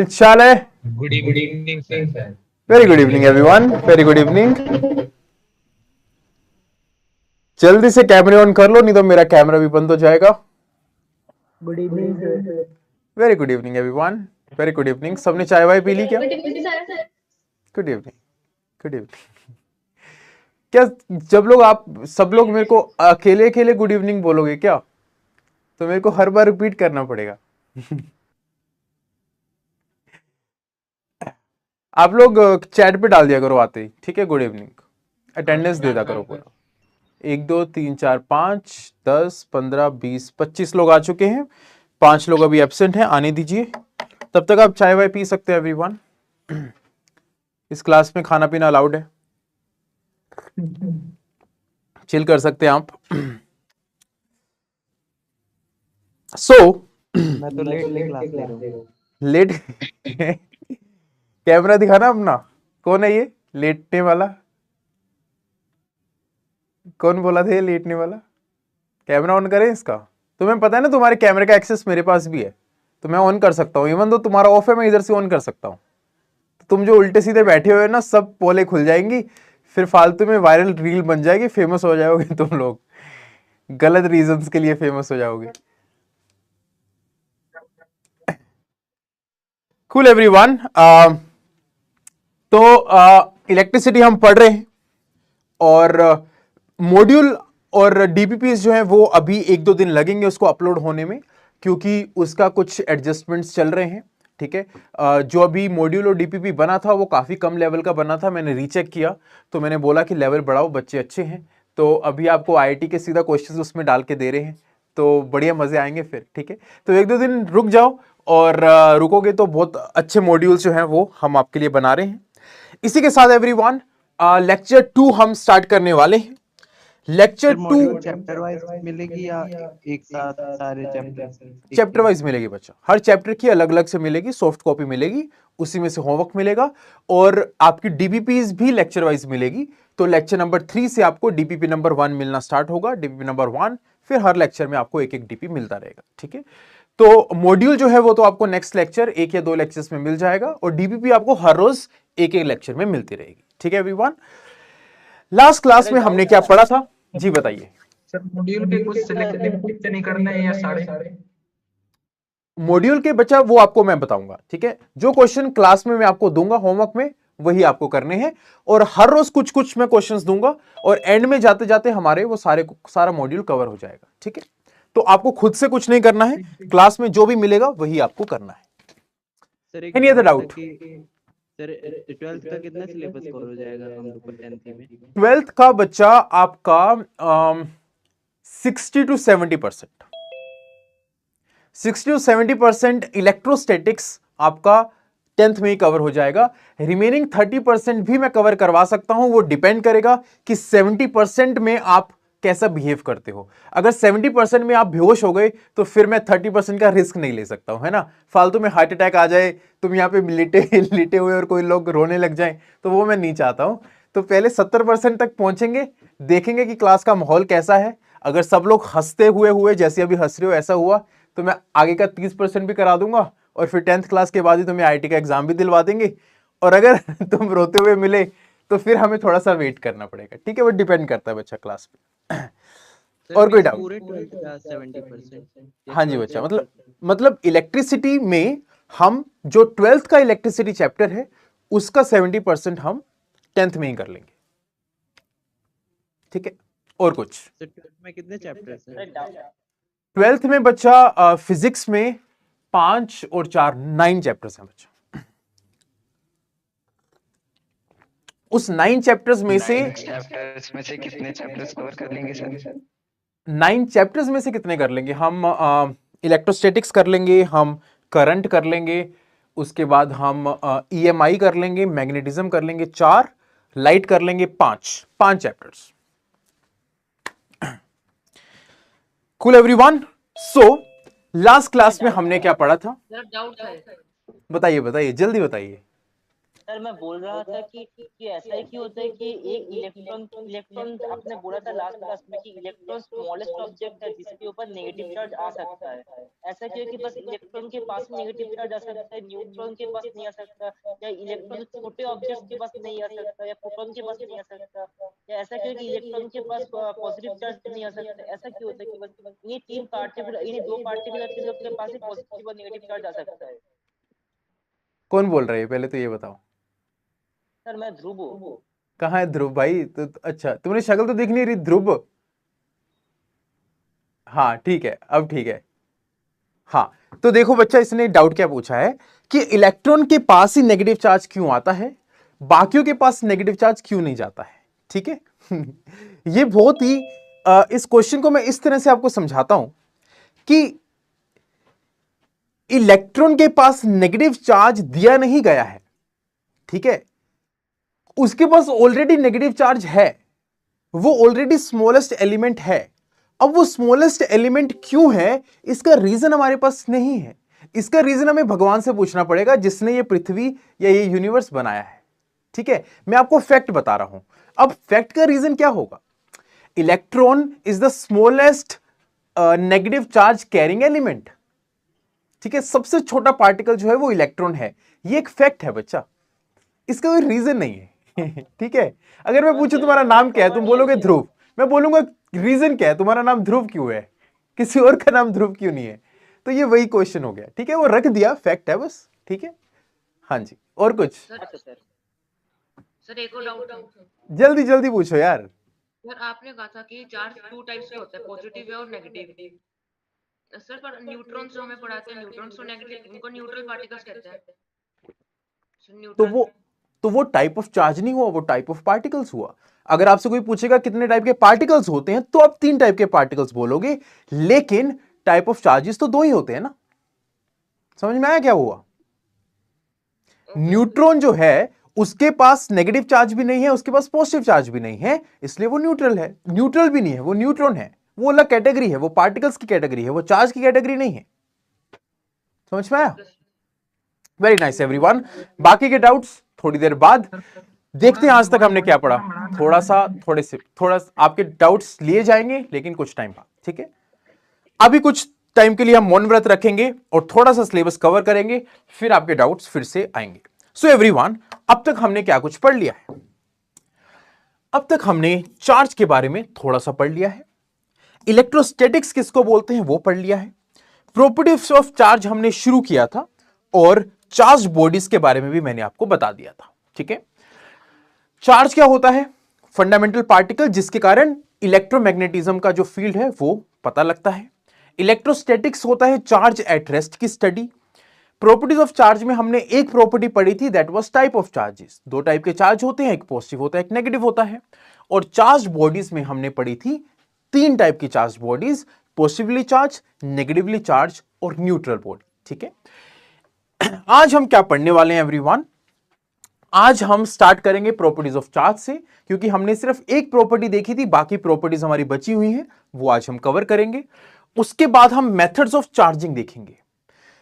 चाल है? Good evening sir. Very good evening everyone, very good evening. जल्दी से कैमरे ऑन कर लो, नहीं तो मेरा कैमरा भी बंद हो जाएगा। Good evening sir. Very good evening everyone, very good evening. सबने चाय वाय पी ली क्या? Good evening sir. Good evening, good evening. क्या जब लोग आप सब लोग मेरे को अकेले अकेले गुड इवनिंग बोलोगे क्या? तो मेरे को हर बार रिपीट करना पड़ेगा। आप लोग चैट पे डाल दिया करो आते ही, ठीक है? गुड इवनिंग, अटेंडेंस दे दिया करो पूरा। 1 2 3 4 5 10 15 20 25 लोग आ चुके हैं, 5 लोग अभी एब्सेंट हैं, आने दीजिए। तब तक आप चाय वाय पी सकते हैं एवरीवन। इस क्लास में खाना पीना अलाउड है, चिल कर सकते हैं आप। मैं तो लेट क्लास ले रहा हूँ। लेट कैमरा दिखाना अपना। कौन है ये लेटने वाला? कौन बोला था ये लेटने वाला? कैमरा ऑन करें इसका। तुम्हें पता है ना तुम्हारे कैमरे का एक्सेस मेरे पास भी है, तो मैं ऑन कर सकता हूँ। इवन तो तुम्हारा ऑफ है, मैं इधर से ऑन कर सकता हूँ। तो तुम जो उल्टे सीधे बैठे हुए ना, सब पोले खुल जाएंगी, फिर फालतू में वायरल रील बन जाएगी, फेमस हो जाओगे तुम लोग। गलत रीजंस के लिए फेमस हो जाओगे। Cool everyone. तो इलेक्ट्रिसिटी हम पढ़ रहे हैं, और मॉड्यूल और डीपीपीस जो है वो अभी 1-2 दिन लगेंगे उसको अपलोड होने में, क्योंकि उसका कुछ एडजस्टमेंट्स चल रहे हैं, ठीक है? जो अभी मॉड्यूल और डीपीपी बना था वो काफ़ी कम लेवल का बना था। मैंने रीचेक किया तो मैंने बोला कि लेवल बढ़ाओ, बच्चे अच्छे हैं। तो अभी आपको आईआईटी के सीधा क्वेश्चंस उसमें डाल के दे रहे हैं, तो बढ़िया मज़े आएंगे फिर, ठीक है? तो 1-2 दिन रुक जाओ, और रुकोगे तो बहुत अच्छे मॉड्यूल्स जो हैं वो हम आपके लिए बना रहे हैं। इसी के साथ एवरीवन लेक्चर 2 हम स्टार्ट करने वाले हैं। लेक्चर 2 चैप्टर वाइज मिलेगी या एक साथ सारे चैप्टर वाइज मिलेगी बच्चा। हर चैप्टर की अलग अलग से मिलेगी, सॉफ्ट कॉपी मिलेगी, उसी में से होमवर्क मिलेगा, और आपकी डीपीपीज भी लेक्चर वाइज मिलेगी। तो लेक्चर नंबर 3 से आपको डीपीपी नंबर 1 मिलना स्टार्ट होगा, डीपीपी नंबर 1, फिर हर लेक्चर में आपको एक एक डीपी मिलता रहेगा, ठीक है? तो मॉड्यूल जो है वो तो आपको नेक्स्ट लेक्चर 1 या 2 लेक्चर्स में मिल जाएगा, और डीपीपी आपको हर रोज एक एक लेक्चर में मिलती रहेगी, ठीक है एवरीवन? लास्ट क्लास में हमने क्या पढ़ा था जी बताइए। सर मॉड्यूल के कुछ सिलेक्टिव क्वेश्चन ही करने हैं या सारे? मॉड्यूल के बच्चा वो आपको मैं बताऊंगा, ठीक है? जो क्वेश्चन क्लास में मैं आपको दूंगा होमवर्क में, वही आपको करने हैं, और हर रोज कुछ कुछ मैं क्वेश्चंस दूंगा, और एंड में जाते जाते हमारे वो सारा मॉड्यूल कवर हो जाएगा, ठीक है? तो आपको खुद से कुछ नहीं करना है, क्लास में जो भी मिलेगा वही आपको करना है। Any other doubt? Sir 12th का कितना सिलेबस कवर हो जाएगा हम लोग को 10th में? 12th का बच्चा आपका 60 to 70%, 60 to 70% इलेक्ट्रोस्टैटिक्स आपका 10th में ही कवर हो जाएगा। रिमेनिंग 30% भी मैं कवर करवा सकता हूं, वो डिपेंड करेगा कि 70% में आप कैसा बिहेव करते हो। अगर 70% में आप बेहोश हो गए तो फिर मैं 30% का रिस्क नहीं ले सकता हूं, है ना? फालतू में हार्ट अटैक आ जाए, तुम यहाँ पे लेटे हुए और कोई लोग रोने लग जाएं, तो वो मैं नहीं चाहता हूं। तो पहले 70% तक पहुंचेंगे, देखेंगे कि क्लास का माहौल कैसा है। अगर सब लोग हंसते हुए जैसे अभी हंस रहे हो ऐसा हुआ, तो मैं आगे का 30% भी करा दूंगा, और फिर 10th क्लास के बाद ही तुम्हें आईआईटी का एग्जाम भी दिलवा देंगे। और अगर तुम रोते हुए मिले तो फिर हमें थोड़ा सा वेट करना पड़ेगा, ठीक है? वो डिपेंड करता है बच्चा क्लास पे। और कोई डाउट? पूरे 12th का 70%? हाँ जी बच्चा, मतलब इलेक्ट्रिसिटी में हम जो 12th का इलेक्ट्रिसिटी चैप्टर है उसका 70% हम 10th में ही कर लेंगे, ठीक है? और कुछ? सर 12th में कितने चैप्टर्स हैं? 12th में बच्चा फिजिक्स में 5 और 4 9 चैप्टर्स हैं बच्चा। उस 9 चैप्टर्स में से कितने चैप्टर्स कवर कर लेंगे सर? 9 चैप्टर्स में से कितने कर लेंगे हम? इलेक्ट्रोस्टैटिक्स कर लेंगे, हम करंट कर लेंगे, उसके बाद हम ईएमआई कर लेंगे, मैग्नेटिज्म कर लेंगे 4, लाइट कर लेंगे 5 chapters. Cool everyone. So last class में हमने क्या पढ़ा था? डाउट है। बताइए जल्दी बताइए। सर मैं बोल रहा था कि ऐसा ही क्यों होता है कि एक इलेक्ट्रॉन इलेक्ट्रॉन आपने बोला था लास्ट क्लास में कि इलेक्ट्रॉन स्मॉलेस्ट ऑब्जेक्ट है जिसके ऊपर नेगेटिव चार्ज आ सकता है। ऐसा क्यों है कि बस इलेक्ट्रॉन के पास नेगेटिव चार्ज आ सकता है, न्यूट्रॉन के पास नहीं आ सकता, या इलेक्ट्रॉन छोटे ऑब्जेक्ट्स के पास नहीं आ सकता, या प्रोटॉन के पास नहीं आ सकता, या ऐसा क्यों है कि इलेक्ट्रॉन के पास पॉजिटिव चार्ज नहीं आ सकता? ऐसा क्यों होता है कि बस इन्हीं तीन पार्टिकुलर इन्हीं दो पार्टिकुलर चीजों के पास ही पॉजिटिव और नेगेटिव चार्ज आ सकता है? कौन बोल रहा है पहले तो ये बताओ। सर मैं ध्रुव हूँ। कहाँ है ध्रुव भाई? तो अच्छा, तुमने शक्ल तो दिख नहीं रही ध्रुव। हाँ ठीक है, अब ठीक है। हाँ तो देखो बच्चा, इसने डाउट क्या पूछा है कि इलेक्ट्रॉन के पास ही नेगेटिव चार्ज क्यों आता है, बाकियों के पास नेगेटिव चार्ज क्यों नहीं जाता है। ठीक है ये बहुत ही इस क्वेश्चन को मैं इस तरह से आपको समझाता हूं कि इलेक्ट्रॉन के पास नेगेटिव चार्ज दिया नहीं गया है, ठीक है, उसके पास ऑलरेडी नेगेटिव चार्ज है, वो ऑलरेडी स्मॉलेस्ट एलिमेंट है। अब वो स्मॉलेस्ट एलिमेंट क्यों है, इसका रीजन हमारे पास नहीं है। इसका रीजन हमें भगवान से पूछना पड़ेगा जिसने ये पृथ्वी या ये यूनिवर्स बनाया है। ठीक है, मैं आपको फैक्ट बता रहा हूं। अब फैक्ट का रीजन क्या होगा? Electron is the smallest negative charge carrying element. ठीक है, सबसे छोटा पार्टिकल जो है वो इलेक्ट्रॉन है। ये एक फैक्ट है बच्चा, इसका कोई रीजन नहीं है ठीक है, अगर मैं पूछूं तुम्हारा नाम क्या है, तुम बोलोगे ध्रुव, मैं बोलूंगा रीजन क्या है, तुम्हारा नाम ध्रुव क्यों है, किसी और का नाम ध्रुव क्यों नहीं है? तो ये वही क्वेश्चन हो गया। ठीक है, वो रख दिया, फैक्ट है बस। ठीक है, हाँ जी, और कुछ? सर एक और डाउट है। जल्दी जल्दी पूछो यार। सर आपने कहा था कि चार्ज टू टाइप्स के होते हैं, पॉजिटिव और नेगेटिव। सर पर न्यूट्रॉन्स जो हमें पढ़ाते हैं, न्यूट्रॉन्स और नेगेटिव, उनको न्यूट्रल पार्टिकल्स कहते हैं। तो वो टाइप ऑफ चार्ज नहीं हुआ, वो टाइप ऑफ पार्टिकल्स हुआ। अगर आपसे कोई पूछेगा कितने टाइप के पार्टिकल्स होते हैं, तो आप 3 टाइप के पार्टिकल्स बोलोगे, लेकिन टाइप ऑफ चार्जेस तो 2 ही होते हैं ना। समझ में आया क्या हुआ? न्यूट्रॉन जो है उसके पास नेगेटिव चार्ज भी नहीं है, उसके पास पॉजिटिव चार्ज भी नहीं है, इसलिए वो न्यूट्रल है। न्यूट्रल भी नहीं है, वो न्यूट्रॉन है, वो अलग कैटेगरी है, वो पार्टिकल्स की कैटेगरी है, वो चार्ज की कैटेगरी नहीं है। समझ में आया? Very nice everyone. बाकी के डाउट्स थोड़ी देर बाद देखते हैं। आज तक हमने क्या पढ़ा, थोड़ा आपके डाउट्स लिए जाएंगे, लेकिन कुछ टाइम बाद। ठीक है, अभी कुछ टाइम के लिए हम मौन व्रत रखेंगे और थोड़ा सा सिलेबस कवर करेंगे, फिर आपके डाउट्स फिर से आएंगे। सो एवरीवन, अब तक हमने क्या कुछ पढ़ लिया है? अब तक हमने चार्ज के बारे में थोड़ा सा पढ़ लिया है, इलेक्ट्रोस्टैटिक्स किसको बोलते हैं वो पढ़ लिया है, प्रॉपर्टीज ऑफ चार्ज हमने शुरू किया था, और चार्ज बॉडीज के बारे में भी मैंने आपको बता दिया था। ठीक है, चार्ज क्या होता है? फंडामेंटल पार्टिकल जिसके कारण इलेक्ट्रोमैग्नेटिज्म का जो फील्ड है वो पता लगता है। इलेक्ट्रोस्टैटिक्स होता है चार्ज एट रेस्ट की स्टडी। प्रॉपर्टीज ऑफ चार्ज में हमने एक प्रॉपर्टी पढ़ी थी, that was type of charges. 2 type के चार्ज होते हैं, एक पॉजिटिव होता है, एक नेगेटिव होता है। और चार्ज बॉडीज में हमने पढ़ी थी 3 टाइप की charge bodies, positively charge, negatively charge और न्यूट्रल बॉडी। ठीक है, आज हम क्या पढ़ने वाले हैं एवरीवन? आज हम स्टार्ट करेंगे प्रॉपर्टीज ऑफ चार्ज से, क्योंकि हमने सिर्फ एक प्रॉपर्टी देखी थी, बाकी प्रॉपर्टीज हमारी बची हुई हैं, वो आज हम कवर करेंगे। उसके बाद हम मेथड्स ऑफ चार्जिंग देखेंगे।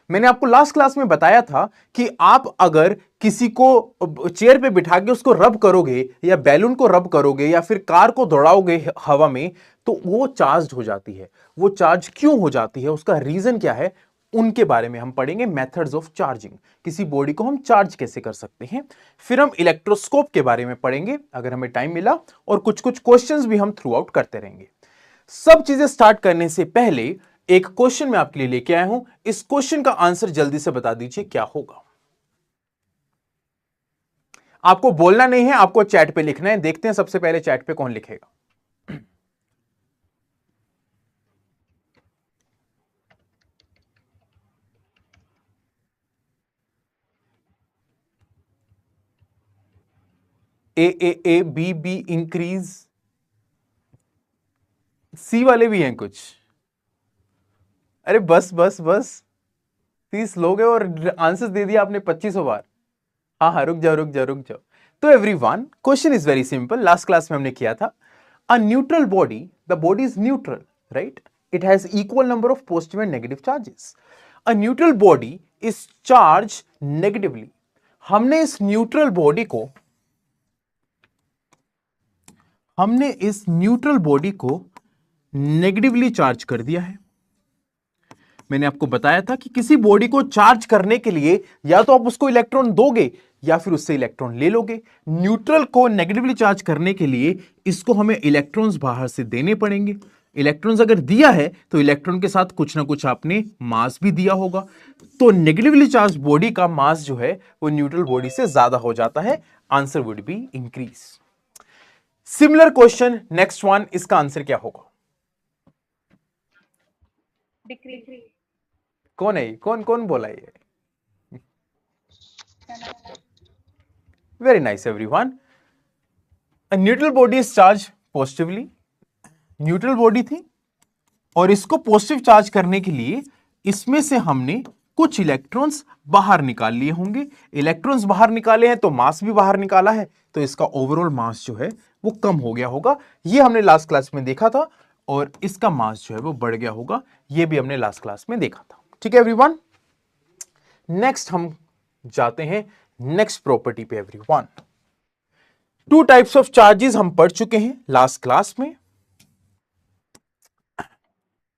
मैंने आपको लास्ट क्लास में बताया था कि आप अगर किसी को चेयर पे बिठा के उसको रब करोगे, या बैलून को रब करोगे, या फिर कार को दौड़ाओगे हवा में, तो वो चार्ज हो जाती है। वो चार्ज क्यों हो जाती है, उसका रीजन क्या है, उनके बारे में हम पढ़ेंगे। मेथड्स ऑफ चार्जिंग, किसी बॉडी को हम चार्ज कैसे कर सकते हैं। फिर हम इलेक्ट्रोस्कोप के बारे में पढ़ेंगे अगर हमें टाइम मिला, और कुछ कुछ क्वेश्चंस भी हम थ्रू आउट करते रहेंगे। सब चीजें स्टार्ट करने से पहले एक क्वेश्चन मैं आपके लिए लेके आया हूं। इस क्वेश्चन का आंसर जल्दी से बता दीजिए क्या होगा। आपको बोलना नहीं है, आपको चैट पे लिखना है। देखते हैं सबसे पहले चैट पे कौन लिखेगा। ए बी बी इंक्रीज, सी वाले भी हैं कुछ। अरे बस बस बस, 30 लोग हैं और आंसर दे दिया आपने 2500 बार। हाँ, रुक जाओ। तो everyone, question is very simple. Last class में हमने किया था, a neutral body, the body is neutral, right? It has equal number of positive and negative charges. A neutral body is charged negatively. हमने इस न्यूट्रल बॉडी को negatively charge कर दिया है। मैंने आपको बताया था कि किसी बॉडी को चार्ज करने के लिए या तो आप उसको इलेक्ट्रॉन दोगे या फिर उससे इलेक्ट्रॉन ले लोगे। न्यूट्रल को नेगेटिवली चार्ज करने के लिए इसको हमें इलेक्ट्रॉन्स बाहर से देने पड़ेंगे। इलेक्ट्रॉन्स अगर दिया है तो इलेक्ट्रॉन के साथ कुछ ना कुछ आपने मास भी दिया होगा, तो नेगेटिवली चार्ज बॉडी का मास जो है वो न्यूट्रल बॉडी से ज्यादा हो जाता है। Answer would be increase. Similar question next one, इसका आंसर क्या होगा? कौन है? कौन बोला ये? Very nice everyone. A neutral body is charge positively. Neutral body थी और इसको पॉजिटिव चार्ज करने के लिए इसमें से हमने कुछ इलेक्ट्रॉन्स बाहर निकाल लिए होंगे। इलेक्ट्रॉन्स बाहर निकाले हैं तो मास भी बाहर निकाला है, तो इसका ओवरऑल मास जो है वो कम हो गया होगा। ये हमने लास्ट क्लास में देखा था, और इसका मास जो है वो बढ़ गया होगा, ये भी हमने लास्ट क्लास में देखा था। ठीक है एवरीवन, नेक्स्ट हम जाते हैं नेक्स्ट प्रॉपर्टी पे everyone. Two types of charges हम पढ़ चुके हैं लास्ट क्लास में।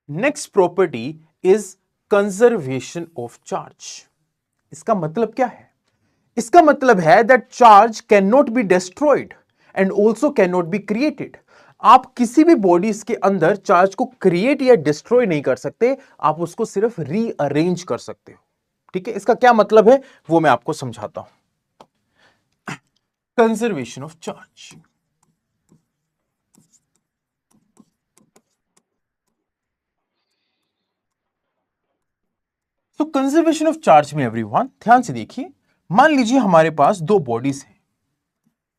Next property is conservation of charge. इसका मतलब क्या है? इसका मतलब है that charge can not be destroyed and also can not be created. आप किसी भी बॉडीज के अंदर चार्ज को क्रिएट या डिस्ट्रॉय नहीं कर सकते, आप उसको सिर्फ रीअरेंज कर सकते हो। ठीक है, इसका क्या मतलब है वो मैं आपको समझाता हूं। Conservation of charge. तो कंजर्वेशन ऑफ चार्ज में एवरीवन ध्यान से देखिए, मान लीजिए हमारे पास दो बॉडीज हैं,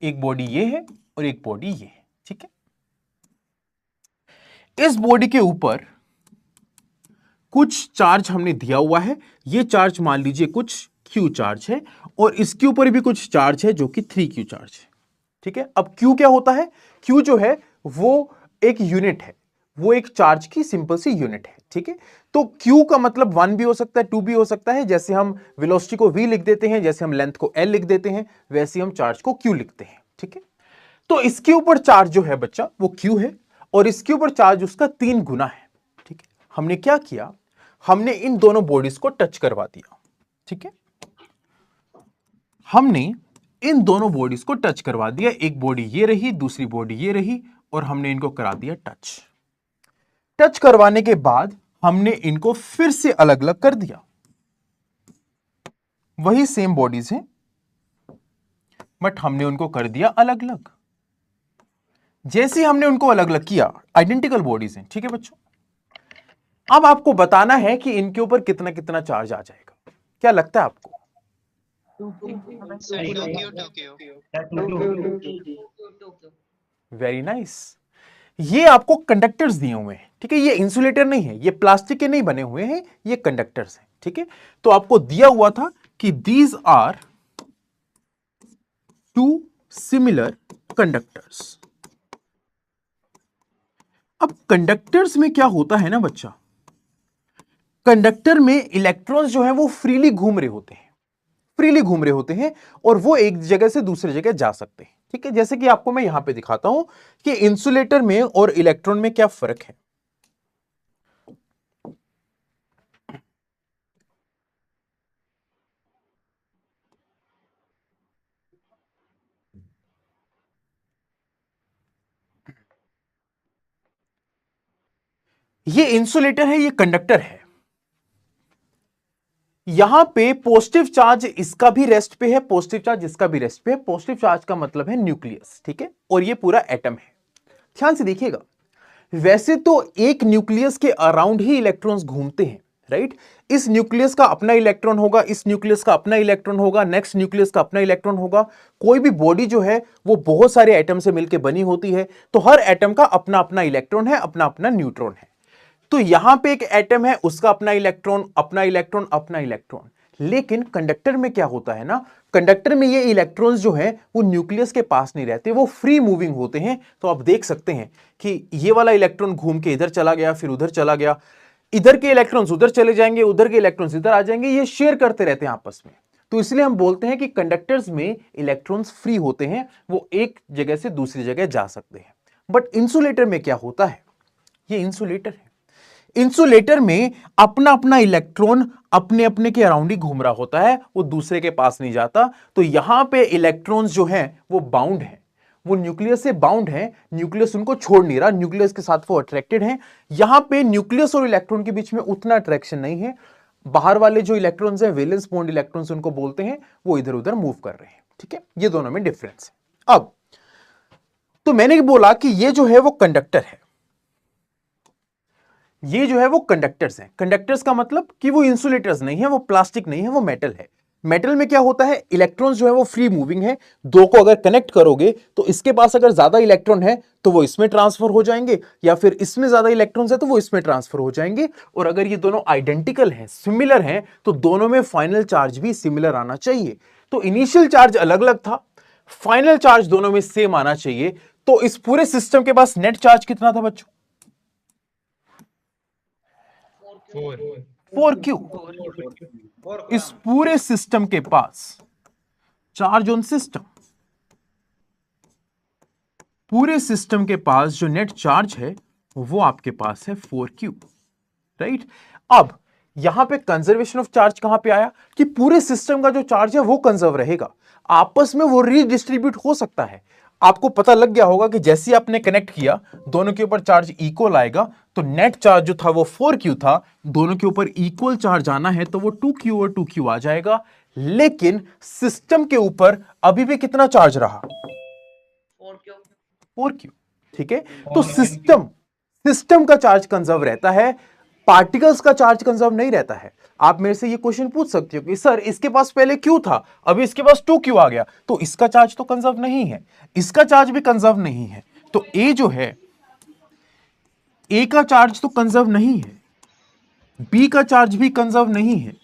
एक बॉडी ये है और एक बॉडी ये है। ठीक है, इस बॉडी के ऊपर कुछ चार्ज हमने दिया हुआ है। ये चार्ज मान लीजिए कुछ Q चार्ज है, और इसके ऊपर भी कुछ चार्ज है जो कि 3Q चार्ज है। ठीक है, अब Q क्या होता है? Q जो है वो एक यूनिट है, वो एक चार्ज की सिंपल सी यूनिट है। ठीक है, तो Q का मतलब 1 भी हो सकता है, 2 भी हो सकता है। जैसे हम वेलोसिटी को V लिख देते हैं, जैसे हम लेंथ को L लिख देते हैं, वैसे हम चार्ज को Q लिखते हैं। ठीक है, तो इसके ऊपर चार्ज जो है बच्चा वो Q है, और इसके ऊपर चार्ज उसका 3 गुना है। ठीक है, हमने क्या किया? हमने इन दोनों बॉडीज को टच करवा दिया। ठीक है, हमने इन दोनों बॉडीज को टच करवा दिया। एक बॉडी ये रही, दूसरी बॉडी ये रही, और हमने इनको करा दिया टच। टच करवाने के बाद हमने इनको फिर से अलग अलग कर दिया। वही सेम बॉडीज हैं, बट हमने उनको कर दिया अलग अलग। जैसे हमने उनको अलग अलग किया, आइडेंटिकल बॉडीज हैं। ठीक है बच्चों, अब आपको बताना है कि इनके ऊपर कितना कितना चार्ज आ जाएगा। क्या लगता है आपको? Very nice. ये आपको कंडक्टर्स दिए हुए हैं। ठीक है, ये इंसुलेटर नहीं है, ये प्लास्टिक के नहीं बने हुए हैं, ये कंडक्टर्स हैं। ठीक है, तो आपको दिया हुआ था कि these are two similar conductors. अब कंडक्टर्स में क्या होता है ना बच्चा, कंडक्टर में इलेक्ट्रॉन्स जो है वो फ्रीली घूम रहे होते हैं, और वो एक जगह से दूसरी जगह जा सकते हैं। ठीक है, जैसे कि आपको मैं यहां पे दिखाता हूं कि इंसुलेटर में और इलेक्ट्रॉन में क्या फर्क है। ये इंसुलेटर है, ये कंडक्टर है। यहां पे पॉजिटिव चार्ज इसका भी रेस्ट पे है, पॉजिटिव चार्ज इसका भी रेस्ट पे है। पॉजिटिव चार्ज का मतलब है न्यूक्लियस। ठीक है, और ये पूरा एटम है। ध्यान से देखिएगा, वैसे तो एक न्यूक्लियस के अराउंड ही इलेक्ट्रॉन्स घूमते हैं, राइट? इस न्यूक्लियस का अपना इलेक्ट्रॉन होगा, इस न्यूक्लियस का अपना इलेक्ट्रॉन होगा, नेक्स्ट न्यूक्लियस का अपना इलेक्ट्रॉन होगा। कोई भी बॉडी जो है वो बहुत सारे एटम से मिलकर बनी होती है, तो हर एटम का अपना अपना इलेक्ट्रॉन है, अपना अपना न्यूट्रॉन है। तो यहां पे एक एटम है, उसका अपना इलेक्ट्रॉन, अपना इलेक्ट्रॉन, अपना इलेक्ट्रॉन। लेकिन कंडक्टर में क्या होता है ना, कंडक्टर में ये इलेक्ट्रॉन्स जो हैं वो न्यूक्लियस के पास नहीं रहते, वो फ्री मूविंग होते हैं। तो आप देख सकते हैं कि ये वाला इलेक्ट्रॉन घूम के इधर चला गया, फिर उधर चला गया, इधर के इलेक्ट्रॉन्स उधर चले जाएंगे, उधर के इलेक्ट्रॉन्स इधर आ जाएंगे, ये शेयर करते रहते हैं आपस में। तो इसलिए हम बोलते हैं कि कंडक्टर्स में इलेक्ट्रॉन्स फ्री होते हैं, वो एक जगह से दूसरी जगह जा सकते हैं। बट इंसुलेटर में क्या होता है, ये इंसुलेटर है, इंसुलेटर में अपना अपना इलेक्ट्रॉन अपने अपने के अराउंड ही घूम रहा होता है, वो दूसरे के पास नहीं जाता। तो यहां पे इलेक्ट्रॉन्स जो हैं वो बाउंड हैं, वो न्यूक्लियस से बाउंड है, न्यूक्लियस उनको छोड़ नहीं रहा, न्यूक्लियस के साथ वो अट्रैक्टेड हैं। यहां पे न्यूक्लियस और इलेक्ट्रॉन के बीच में उतना अट्रैक्शन नहीं है, बाहर वाले जो इलेक्ट्रॉन्स हैं वैलेंस बॉन्ड इलेक्ट्रॉन्स उनको बोलते हैं, वो इधर उधर मूव कर रहे हैं। ठीक है, ये दोनों में डिफरेंस है। अब तो मैंने बोला कि ये जो है वो कंडक्टर है, ये जो है वो कंडक्टर्स हैं। कंडक्टर्स का मतलब कि वो इंसुलेटर्स नहीं है, वो प्लास्टिक नहीं है, वो मेटल है। मेटल में क्या होता है, इलेक्ट्रॉन्स जो है वो फ्री मूविंग है, दो को अगर कनेक्ट करोगे तो इसके पास अगर ज्यादा इलेक्ट्रॉन है तो वो इसमें ट्रांसफर हो जाएंगे, या फिर इसमें ज्यादा इलेक्ट्रॉन्स है तो वो इसमें ट्रांसफर हो जाएंगे। और अगर ये दोनों आइडेंटिकल हैं, सिमिलर हैं, तो दोनों में फाइनल चार्ज भी सिमिलर आना चाहिए। तो इनिशियल चार्ज अलग अलग था, फाइनल चार्ज दोनों में सेम आना चाहिए। तो इस पूरे सिस्टम के पास नेट चार्ज कितना था बच्चों? 4Q। इस पूरे सिस्टम के पास चार्ज ऑन सिस्टम, पूरे सिस्टम के पास जो नेट चार्ज है वो आपके पास है 4Q, राइट। अब यहां पे कंजर्वेशन ऑफ चार्ज कहां पे आया कि पूरे सिस्टम का जो चार्ज है वो कंजर्व रहेगा, आपस में वो रीडिस्ट्रीब्यूट हो सकता है। आपको पता लग गया होगा कि जैसे ही आपने कनेक्ट किया दोनों के ऊपर चार्ज इक्वल आएगा, तो नेट चार्ज जो था वो 4Q था, दोनों के ऊपर इक्वल चार्ज आना है तो वो 2Q और 2Q आ जाएगा। लेकिन सिस्टम के ऊपर अभी भी कितना चार्ज रहा? 4Q। ठीक है, तो सिस्टम का चार्ज कंजर्व रहता है, पार्टिकल्स का चार्ज कंजर्व नहीं रहता है। आप मेरे से ये क्वेश्चन पूछ सकते हो कि सर इसके पास पहले Q था, अभी इसके पास 2Q आ गया, तो इसका चार्ज तो कंजर्व नहीं है, इसका चार्ज भी कंजर्व नहीं है। तो A जो है, A का चार्ज तो कंजर्व नहीं है, B का चार्ज भी कंजर्व नहीं है,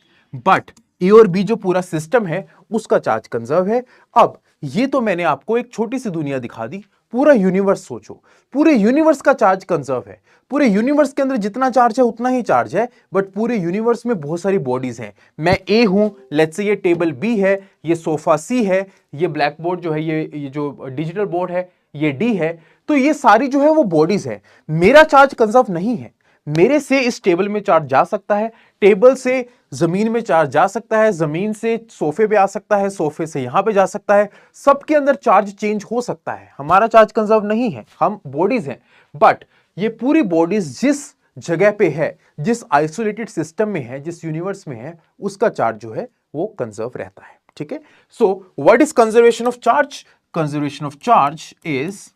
बट A और B जो पूरा सिस्टम है उसका चार्ज कंजर्व है। अब ये तो मैंने आपको एक छोटी सी दुनिया दिखा दी, पूरा यूनिवर्स सोचो, पूरे यूनिवर्स का चार्ज कंजर्व है, पूरे यूनिवर्स के अंदर जितना चार्ज है उतना ही चार्ज है, बट पूरे यूनिवर्स में बहुत सारी बॉडीज हैं। मैं ए हूं, लेट्स से ये टेबल बी है, ये सोफा सी है, ये ब्लैक बोर्ड जो है, ये जो डिजिटल बोर्ड है ये डी है। तो ये सारी जो है वो बॉडीज है, मेरा चार्ज कंजर्व नहीं है। मेरे से इस टेबल में चार्ज जा सकता है, टेबल से जमीन में चार्ज जा सकता है, जमीन से सोफे पे आ सकता है, सोफे से यहां पे जा सकता है, सबके अंदर चार्ज चेंज हो सकता है। हमारा चार्ज कंजर्व नहीं है, हम बॉडीज हैं, बट ये पूरी बॉडीज जिस जगह पे है, जिस आइसोलेटेड सिस्टम में है, जिस यूनिवर्स में है, उसका चार्ज जो है वो कंजर्व रहता है। ठीक है, so what is conservation of charge? Conservation of charge is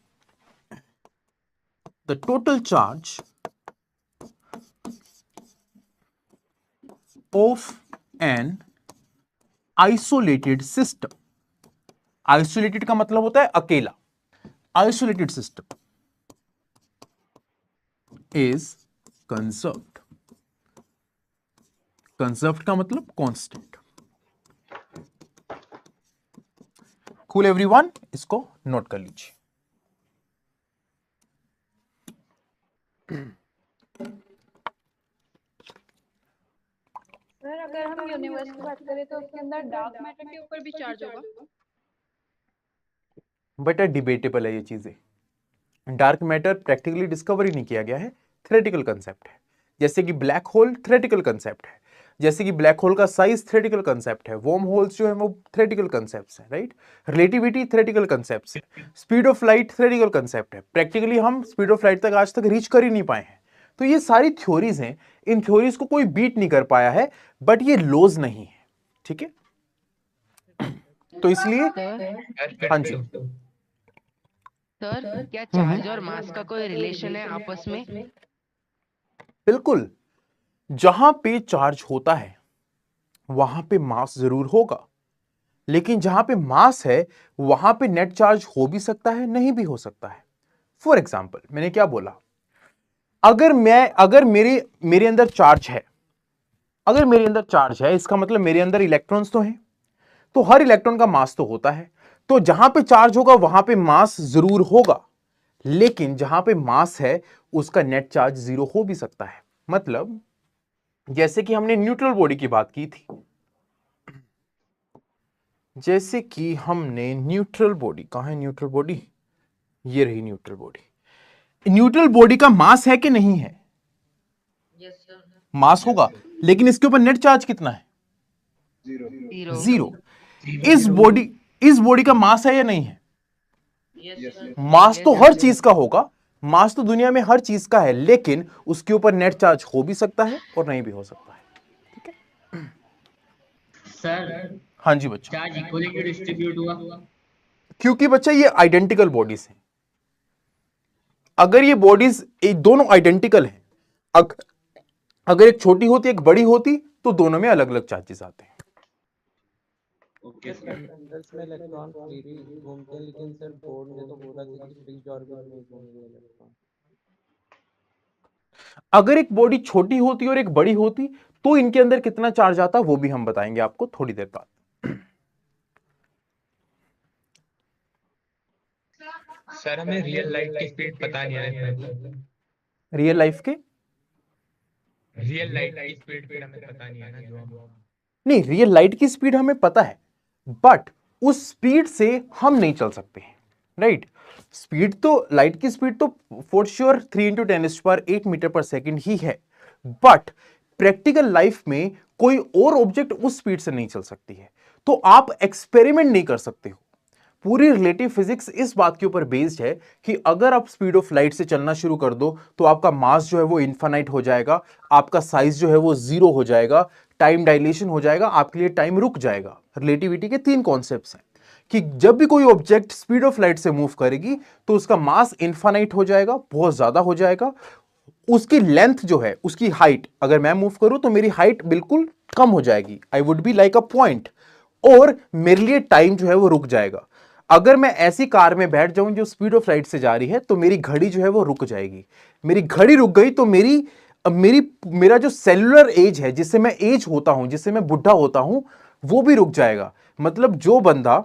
the total charge of an isolated system। isolated का मतलब होता है अकेला, isolated system is conserved। conserved का मतलब constant। cool everyone, इसको नोट कर लीजिए। सर अगर हम यूनिवर्स की बात करें तो उसके अंदर डार्क मैटर के ऊपर भी चार्ज होगा? बेटा डिबेटेबल है ये चीजें। डार्क मैटर प्रैक्टिकली डिस्कवर ही नहीं किया गया है, थ्योरेटिकल कंसेप्ट है। जैसे कि ब्लैक होल थ्योरेटिकल कंसेप्ट है, जैसे कि ब्लैक होल का साइज थ्योरेटिकल कंसेप्ट है, वॉर्म होल्स जो है वो थ्योरेटिकल कंसेप्ट्स हैं, राइट। रिलेटिविटी थ्योरेटिकल कंसेप्ट्स है, speed of light theoretical concept है। प्रैक्टिकली हम स्पीड ऑफ लाइट तक आज तक रीच कर ही नहीं पाए हैं। तो ये सारी थ्योरीज हैं, इन थ्योरीज को कोई बीट नहीं कर पाया है, बट ये लॉज नहीं है। ठीक है, तो इसलिए हाँ जी सर क्या चार्ज और मास का कोई रिलेशन है आपस में? बिल्कुल, जहां पे चार्ज होता है वहां पे मास जरूर होगा, लेकिन जहां पे मास है वहां पे नेट चार्ज हो भी सकता है, नहीं भी हो सकता है। फॉर एग्जाम्पल मैंने क्या बोला, अगर मेरे अंदर चार्ज है, अगर मेरे अंदर चार्ज है इसका मतलब मेरे अंदर इलेक्ट्रॉन्स तो हैं, तो हर इलेक्ट्रॉन का मास तो होता है, तो जहां पे चार्ज होगा वहां पे मास जरूर होगा, लेकिन जहां पे मास है उसका नेट चार्ज जीरो हो भी सकता है। मतलब जैसे कि हमने न्यूट्रल बॉडी की बात की थी, जैसे कि हमने न्यूट्रल बॉडी, कहां है न्यूट्रल बॉडी, ये रही न्यूट्रल बॉडी। न्यूट्रल बॉडी का मास है कि नहीं है? Yes sir. मास होगा, लेकिन इसके ऊपर नेट चार्ज कितना है? जीरो। इस बॉडी का मास है या नहीं है? Yes sir. मास तो हर चीज का होगा, मास तो दुनिया में हर चीज का है, लेकिन उसके ऊपर नेट चार्ज हो भी सकता है और नहीं भी हो सकता है। ठीक है सर, हाँ जी बच्चा। चार्ज इक्वली डिस्ट्रीब्यूट हुआ क्योंकि बच्चा ये आइडेंटिकल बॉडीज हैं। अगर ये बॉडीज दोनों आइडेंटिकल हैं, अगर एक छोटी होती एक बड़ी होती तो दोनों में अलग अलग चार्जेस आते हैं। Okay sir. बंडल्स में इलेक्ट्रॉन फ्रीली घूमते हैं, लेकिन सर बोर्ड ने तो बोला था कि फ्रीज ऑर्बिट में घूमेंगे इलेक्ट्रॉन। अगर एक बॉडी छोटी होती और एक बड़ी होती तो इनके अंदर कितना चार्ज आता वो भी हम बताएंगे आपको थोड़ी देर बाद। सर हमें रियल लाइट की स्पीड पता नहीं है। रियल लाइफ के रियल लाइट की स्पीड हमें पता नहीं है ना, जो नहीं, रियल लाइट की स्पीड हमें पता है, बट उस स्पीड से हम नहीं चल सकते हैं, राइट? स्पीड तो लाइट की स्पीड तो फॉर श्योर 3 × 10⁸ मीटर पर सेकेंड ही है, बट प्रैक्टिकल लाइफ में कोई और ऑब्जेक्ट उस स्पीड से नहीं चल सकती है, तो आप एक्सपेरिमेंट नहीं कर सकते हो। पूरी रिलेटिव फिजिक्स इस बात के ऊपर बेस्ड है कि अगर आप स्पीड ऑफ लाइट से चलना शुरू कर दो तो आपका मास जो है वो इनफाइनाइट हो जाएगा, आपका साइज जो है वो 0 हो जाएगा, टाइम डायलेशन हो जाएगा, आपके लिए टाइम रुक जाएगा। रिलेटिविटी के 3 कॉन्सेप्ट्स हैं कि जब भी कोई ऑब्जेक्ट स्पीड ऑफ लाइट से मूव करेगी तो उसका मास इनफाइनाइट हो जाएगा, बहुत ज्यादा हो जाएगा। उसकी लेंथ जो है, उसकी हाइट, अगर मैं मूव करूं तो मेरी हाइट बिल्कुल कम हो जाएगी, I would be like a point, और मेरे लिए टाइम जो है वो रुक जाएगा। अगर मैं ऐसी कार में बैठ जाऊं जो स्पीड ऑफ लाइट से जा रही है तो मेरी घड़ी जो है वो रुक जाएगी। मेरी घड़ी रुक गई तो मेरा जो सेलुलर एज है, जिससे मैं एज होता हूं, जिससे मैं बुढ़ा होता हूं, वो भी रुक जाएगा। मतलब जो बंदा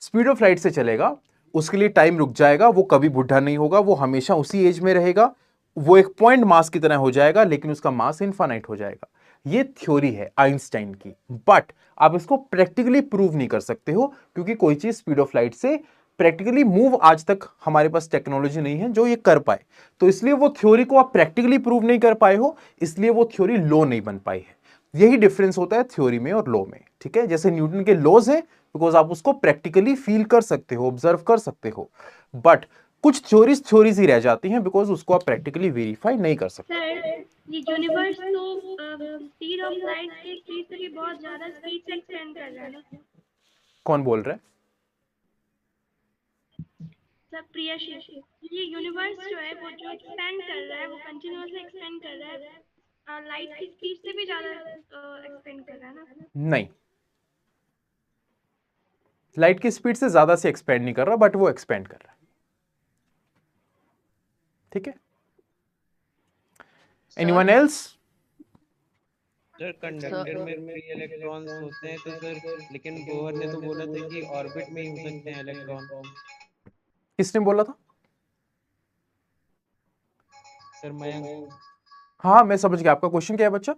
स्पीड ऑफ लाइट से चलेगा उसके लिए टाइम रुक जाएगा, वो कभी बुढ़ा नहीं होगा, वो हमेशा उसी एज में रहेगा, वो एक पॉइंट मास की तरह हो जाएगा, लेकिन उसका मास इनफाइनाइट हो जाएगा। ये थ्योरी है आइंस्टाइन की, बट आप इसको प्रैक्टिकली प्रूव नहीं कर सकते हो, क्योंकि कोई चीज स्पीड ऑफ लाइट से प्रैक्टिकली मूव आज तक हमारे पास टेक्नोलॉजी नहीं है जो ये कर पाए, तो इसलिए वो थ्योरी को आप प्रैक्टिकली प्रूव नहीं कर पाए हो, इसलिए वो थ्योरी लॉ नहीं बन पाई है। यही डिफरेंस होता है थ्योरी में और लॉ में, ठीक है? जैसे न्यूटन के लॉज हैं बिकॉज आप उसको प्रैक्टिकली फील कर सकते हो, ऑब्जर्व कर सकते हो, बट कुछ थ्योरीज ही रह जाती हैं बिकॉज उसको आप प्रैक्टिकली वेरीफाई नहीं कर सकते। सर, ये यूनिवर्स तो स्पीड ऑफ लाइट के स्पीड से भी बहुत ज्यादा स्पीड से एक्सपेंड कर रहा है ना? कौन बोल रहा है? सर प्रियशीष, ये यूनिवर्स जो है वो जो एक्सपेंड कर रहा है वो कंटिन्यूअसली एक्सपेंड कर रहा है, लाइट की स्पीड से भी ज्यादा एक्सपेंड कर रहा है ना? नहीं, लाइट की स्पीड से ज्यादा से एक्सपेंड नहीं कर रहा, बट वो एक्सपेंड कर रहा है, ठीक है? Anyone else? सर कंडक्टर में फ्री इलेक्ट्रॉन्स होते हैं तो सर, लेकिन बोहर ने तो बोला था कि ऑर्बिट में ही हो सकते हैं इलेक्ट्रॉन। किसने बोला था? सर मयंक। हाँ मैं समझ गया, आपका क्वेश्चन क्या है बच्चा?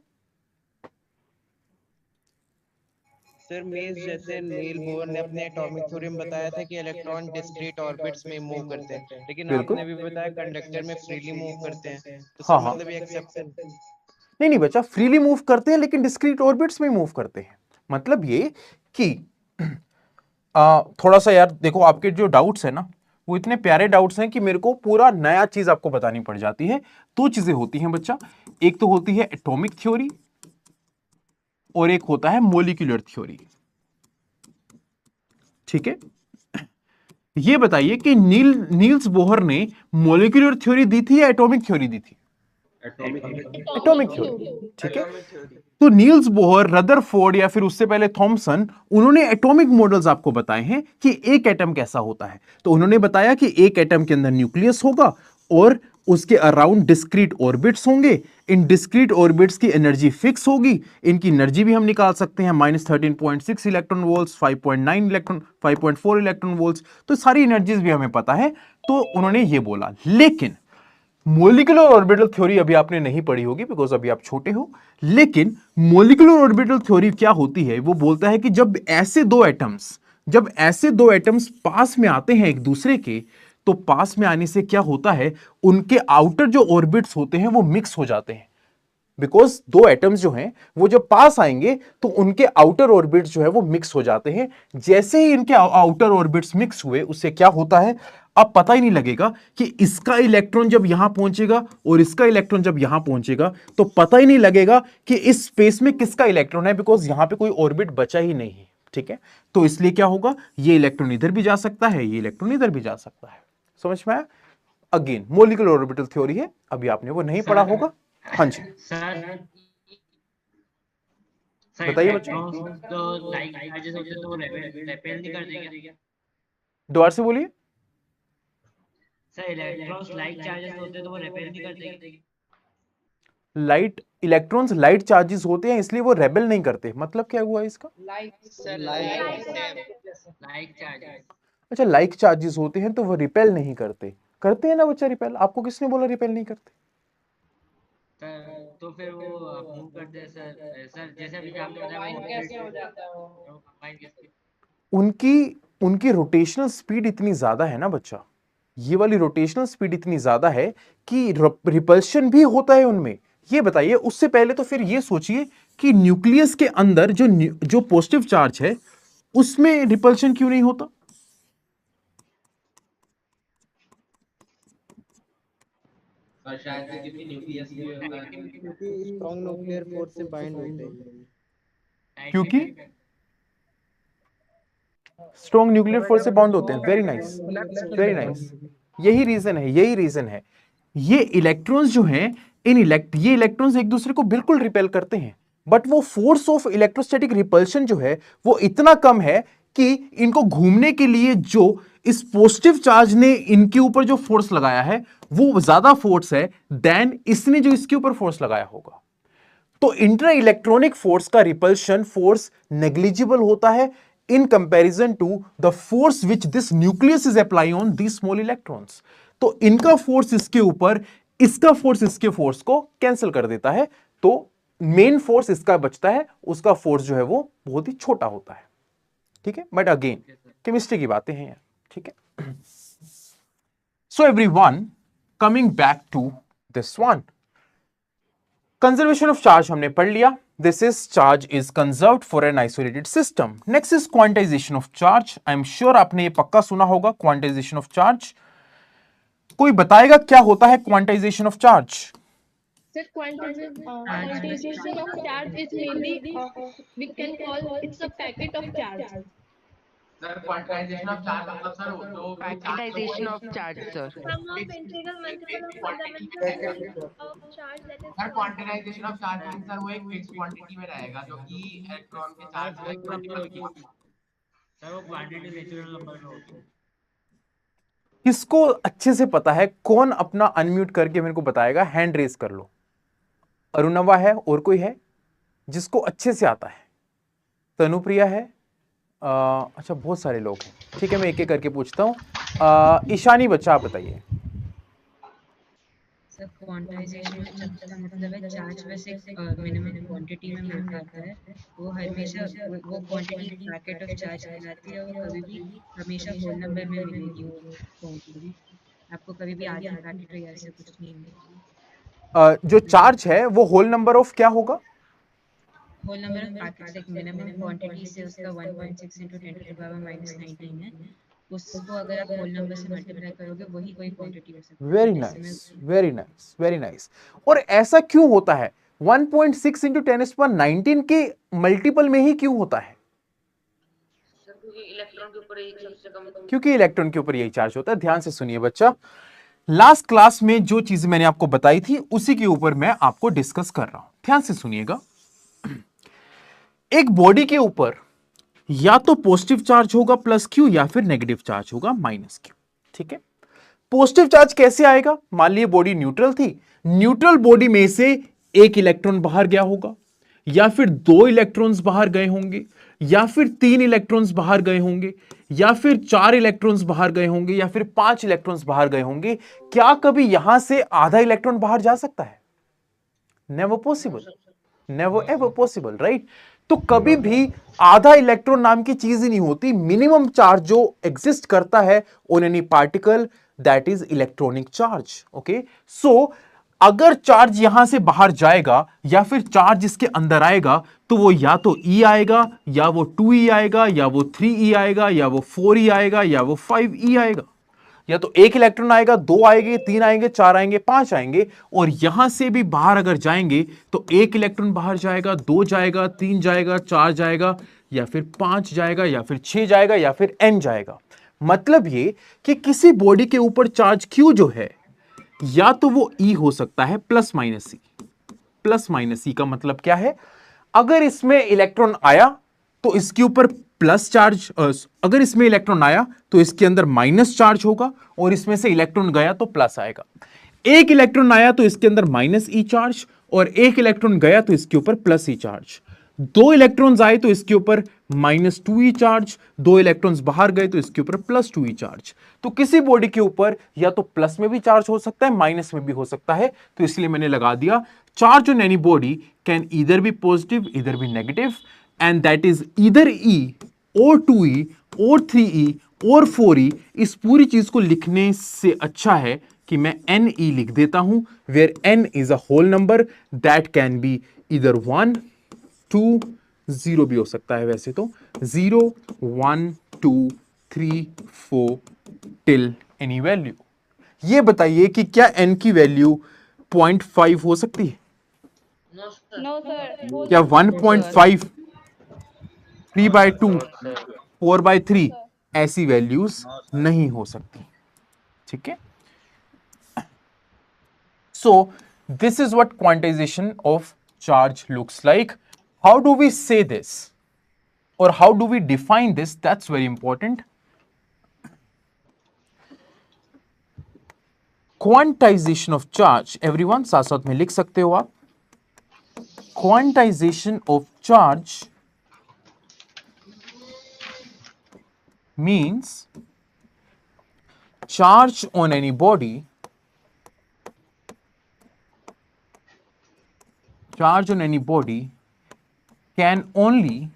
सर मेज जैसे नील बोहर ने अपने एटॉमिक थ्योरम बताया था कि इलेक्ट्रॉन डिस्क्रीट ऑर्बिट्स में मूव करते हैं, लेकिन बिल्कुल। आपने भी बताया कंडक्टर में फ्रीली मूव करते हैं, तो हाँ, सर हाँ। मतलब ये एक्सेप्शन। नहीं बच्चा, फ्रीली मूव करते हैं लेकिन डिस्क्रीट ऑर्बिट्स में मूव करते हैं। मतलब ये कि थोड़ा सा यार देखो, आपके जो डाउट्स है ना वो इतने प्यारे डाउट्स हैं कि मेरे को पूरा नया चीज आपको बतानी पड़ जाती है। दो चीजें होती हैं बच्चा, एक तो होती है एटॉमिक थ्योरी और एक होता है मॉलिक्यूलर थ्योरी, ठीक है? ये बताइए कि नील्स बोहर ने मॉलिक्यूलर थ्योरी दी थी या एटॉमिक थ्योरी दी थी? एटॉमिक थ्योरी, ठीक है? तो नील्स बोहर, रदरफोर्ड या फिर उससे पहले थॉमसन, उन्होंने एटॉमिक मॉडल्स आपको बताए हैं कि एक एटम कैसा होता है। तो उन्होंने बताया कि एक एटम के अंदर न्यूक्लियस होगा और उसके अराउंड डिस्क्रीट ऑर्बिट्स होंगे। इन डिस्क्रीट ऑर्बिट्स की एनर्जी फिक्स होगी, इनकी एनर्जी भी हम निकाल सकते हैं, -13.6 इलेक्ट्रॉन वोल्ट्स, 5.4 इलेक्ट्रॉन वोल्ट्स, तो सारी एनर्जीज भी हमें पता है। तो उन्होंने ये बोला, लेकिन मोलिकुलर ऑर्बिटल थ्योरी अभी आपने नहीं पढ़ी होगी बिकॉज अभी आप छोटे हो, लेकिन मोलिकुलर ऑर्बिटल थ्योरी क्या होती है, वो बोलता है कि जब ऐसे दो एटम्स पास में आते हैं एक दूसरे के, तो पास में आने से क्या होता है, उनके आउटर जो ऑर्बिट्स होते हैं वो मिक्स हो जाते हैं। बिकॉज दो एटम्स जो हैं वो जब पास आएंगे तो उनके आउटर ऑर्बिट्स जो है वो मिक्स हो जाते हैं। जैसे ही इनके आउटर ऑर्बिट्स मिक्स हुए, उससे क्या होता है, अब पता ही नहीं लगेगा कि इसका इलेक्ट्रॉन जब यहां पहुंचेगा और इसका इलेक्ट्रॉन जब यहां पहुंचेगा, तो पता ही नहीं लगेगा कि इस स्पेस में किसका इलेक्ट्रॉन है, बिकॉज यहां पे कोई ऑर्बिट बचा ही नहीं है। ठीक है, तो इसलिए क्या होगा, ये इलेक्ट्रॉन इधर भी जा सकता है, ये इलेक्ट्रॉन इधर भी जा सकता है। समझ में आया? अगेन मोलिकुलर ऑर्बिटल थ्योरी है, अभी आपने वो नहीं पढ़ा होगा। हाँ जी सर बताइए बच्चों। तो लाइक चार्जेस होते तो वो रेपेल नहीं कर देंगे? दोबारा से बोलिए। सर इलेक्ट्रॉन्स लाइक चार्जेस होते तो वो रेपेल नहीं कर देंगे? इलेक्ट्रॉन्स लाइट चार्जेस होते हैं इसलिए वो रेबेल नहीं करते, मतलब क्या हुआ इसका? Like charges. अच्छा, लाइक चार्जेस होते हैं तो वो रिपेल नहीं करते, करते हैं ना बच्चा रिपेल। आपको किसने बोला रिपेल नहीं करते? तो फिर वो मूव करते हैं सर जैसे अभी आपने बताया वो कैसे हो जाता है वो कंबाइन कैसे? उनकी रोटेशनल स्पीड इतनी ज्यादा है ना बच्चा, ये वाली रोटेशनल स्पीड इतनी ज्यादा है कि रिपल्शन भी होता है उनमें। ये बताइए, उससे पहले तो फिर ये सोचिए कि न्यूक्लियस के अंदर जो पॉजिटिव चार्ज है उसमें रिपल्शन क्यों नहीं होता? शायद से क्योंकि न्यूक्लियस भी होता है, क्योंकि स्ट्रॉन्ग न्यूक्लियर फोर्स से बाइंड होते हैं। क्योंकि स्ट्रॉन्ग न्यूक्लियर फोर्स से बॉन्ड होते हैं। Very nice, very nice. यही रीजन है। ये इलेक्ट्रॉन्स जो हैं, ये इलेक्ट्रॉन्स एक दूसरे को बिल्कुल रिपेल करते हैं, बट वो फोर्स ऑफ इलेक्ट्रोस्टैटिक रिपल्शन जो है वो इतना कम है कि इनको घूमने के लिए जो इस पॉजिटिव चार्ज ने इनके ऊपर जो फोर्स लगाया है वो ज्यादा फोर्स है देन इसने जो इसके ऊपर फोर्स लगाया होगा। तो इंटर इलेक्ट्रॉनिक फोर्स का रिपल्शन फोर्स नेग्लिजिबल होता है in comparison to the force which this nucleus is applying on these small electrons। तो इनका फोर्स इसके ऊपर, इसका फोर्स इसके फोर्स को कैंसिल कर देता है, तो मेन फोर्स इसका बचता है, उसका फोर्स जो है वो बहुत ही छोटा होता है। ठीक है, बट अगेन केमिस्ट्री की बातें हैं यार। ठीक है, so everyone coming back to this one, conservation of charge हमने पढ़ लिया। This is charge is conserved for an isolated system. Next is quantization of charge. I am sure आपने ये पक्का सुना होगा quantization of charge। कोई बताएगा क्या होता है quantization of charge? Sir, quantization of charge is mainly we can call it's a packet of charge. Sir quantisation of charge मतलब सर जो packetisation of charge sir. Sum of integral multiple of fundamental of charge that is sir quantisation of charge means sir वो एक fix quantity में रहेगा जो कि electron के charge का इक्वल होगी। सर वो क्वांटिटी नेचुरल नंबर में होती है। किसको अच्छे से पता है? कौन अपना अनम्यूट करके मेरे को बताएगा? हैंड रेज कर लो। अरुणवा है, और कोई है जिसको अच्छे से आता है? तनुप्रिया है, अच्छा बहुत सारे लोग हैं। ठीक है, मैं एक एक करके पूछता हूँ। ईशानी बच्चा आप बताइए। सर क्वांटाइजेशन का मतलब है चार्ज वैसे मिनिमम क्वांटिटी में मिल पाता है, वो हमेशा वो क्वांटिटी पैकेट ऑफ चार्ज कहलाती है, वो कभी भी हमेशा होल नंबर में मिलेगी वो क्वांटिटी, आपको कभी भी आधी पैकेट या ऐसे कुछ नहीं मिलेगी। जो चार्ज है वो होल नंबर ऑफ क्या होगा? होल नंबर ऑफ पैकेट्स एक मिनिमम क्वांटिटी से उसका 1.6 × 10⁻⁻19 है, उसको अगर आप होल नंबर से मल्टीप्लाई करोगे वही कोई क्वांटिटी हो सकती है। Very nice, very nice, very nice. और ऐसा क्यों होता है? 1.6 × 10⁻19 के मल्टीपल में ही क्यों होता है? क्योंकि इलेक्ट्रॉन के ऊपर एक सबसे कम, क्योंकि इलेक्ट्रॉन के ऊपर यही चार्ज होता है। ध्यान से सुनिए बच्चा, लास्ट क्लास में जो चीजें मैंने आपको बताई थी उसी के ऊपर मैं आपको डिस्कस कर रहा हूं। ध्यान से सुनिएगा। एक बॉडी के ऊपर या तो पॉजिटिव चार्ज होगा +Q या फिर नेगेटिव चार्ज होगा -Q। ठीक है, पॉजिटिव चार्ज कैसे आएगा? मान लीजिए बॉडी न्यूट्रल थी, न्यूट्रल बॉडी में से एक इलेक्ट्रॉन बाहर गया होगा या फिर 2 इलेक्ट्रॉन्स बाहर गए होंगे या फिर 3 इलेक्ट्रॉन्स बाहर गए होंगे, या फिर 4 इलेक्ट्रॉन्स बाहर गए होंगे, या फिर 5 इलेक्ट्रॉन्स बाहर गए होंगे, क्या कभी यहां से आधा इलेक्ट्रॉन बाहर जा सकता है? Never possible, never ever possible, right? तो कभी भी आधा इलेक्ट्रॉन नाम की चीज ही नहीं होती। मिनिमम चार्ज जो एग्जिस्ट करता है on any particle, that is electronic charge. Okay, so अगर चार्ज यहां से बाहर जाएगा या फिर चार्ज इसके अंदर आएगा, तो वो या तो E आएगा, या वो 2E आएगा, या वो 3E आएगा, या वो 4E आएगा, या वो 5E आएगा। या तो एक इलेक्ट्रॉन आएगा, 2 आएंगे, 3 आएंगे, 4 आएंगे, 5 आएंगे। और यहां से भी बाहर अगर जाएंगे तो एक इलेक्ट्रॉन बाहर जाएगा, 2 जाएगा, 3 जाएगा, 4 जाएगा, या फिर 5 जाएगा, या फिर 6 जाएगा, या फिर n जाएगा। मतलब ये कि किसी बॉडी के ऊपर चार्ज Q जो है, या तो वो E हो सकता है plus minus E। Plus minus E का मतलब क्या है? अगर इसमें इलेक्ट्रॉन आया तो इसके ऊपर प्लस चार्ज, अगर इसमें इलेक्ट्रॉन आया तो इसके अंदर माइनस चार्ज होगा, और इसमें से इलेक्ट्रॉन गया तो प्लस आएगा। एक इलेक्ट्रॉन आया तो इसके अंदर माइनस E चार्ज, और एक इलेक्ट्रॉन गया तो इसके ऊपर प्लस E चार्ज। 2 इलेक्ट्रॉन्स आए तो इसके ऊपर माइनस 2E चार्ज, 2 इलेक्ट्रॉन्स बाहर गए तो इसके ऊपर प्लस 2E चार्ज। तो किसी बॉडी के ऊपर या तो प्लस में भी चार्ज हो सकता है, माइनस में भी हो सकता है। तो इसलिए मैंने लगा दिया charge on any body can either be positive either be negative, and that is either E और 2E और 3E और 4E। इस पूरी चीज को लिखने से अच्छा है कि मैं NE लिख देता हूं, where N is a whole number that can be either 1 2 0 भी हो सकता है। वैसे तो 0 1 2 3 4 टिल एनी वैल्यू। ये बताइए कि क्या n की वैल्यू 0.5 हो सकती है? No sir. क्या 1.5, 3/2, 4/3 ऐसी वैल्यूज नहीं हो सकती? ठीक है, so this is what quantization of charge looks like. How do we say this और how do we define this? That's very important. Quantization of charge, everyone साथ साथ में लिख सकते हो आप। Quantization of charge means charge on any body can only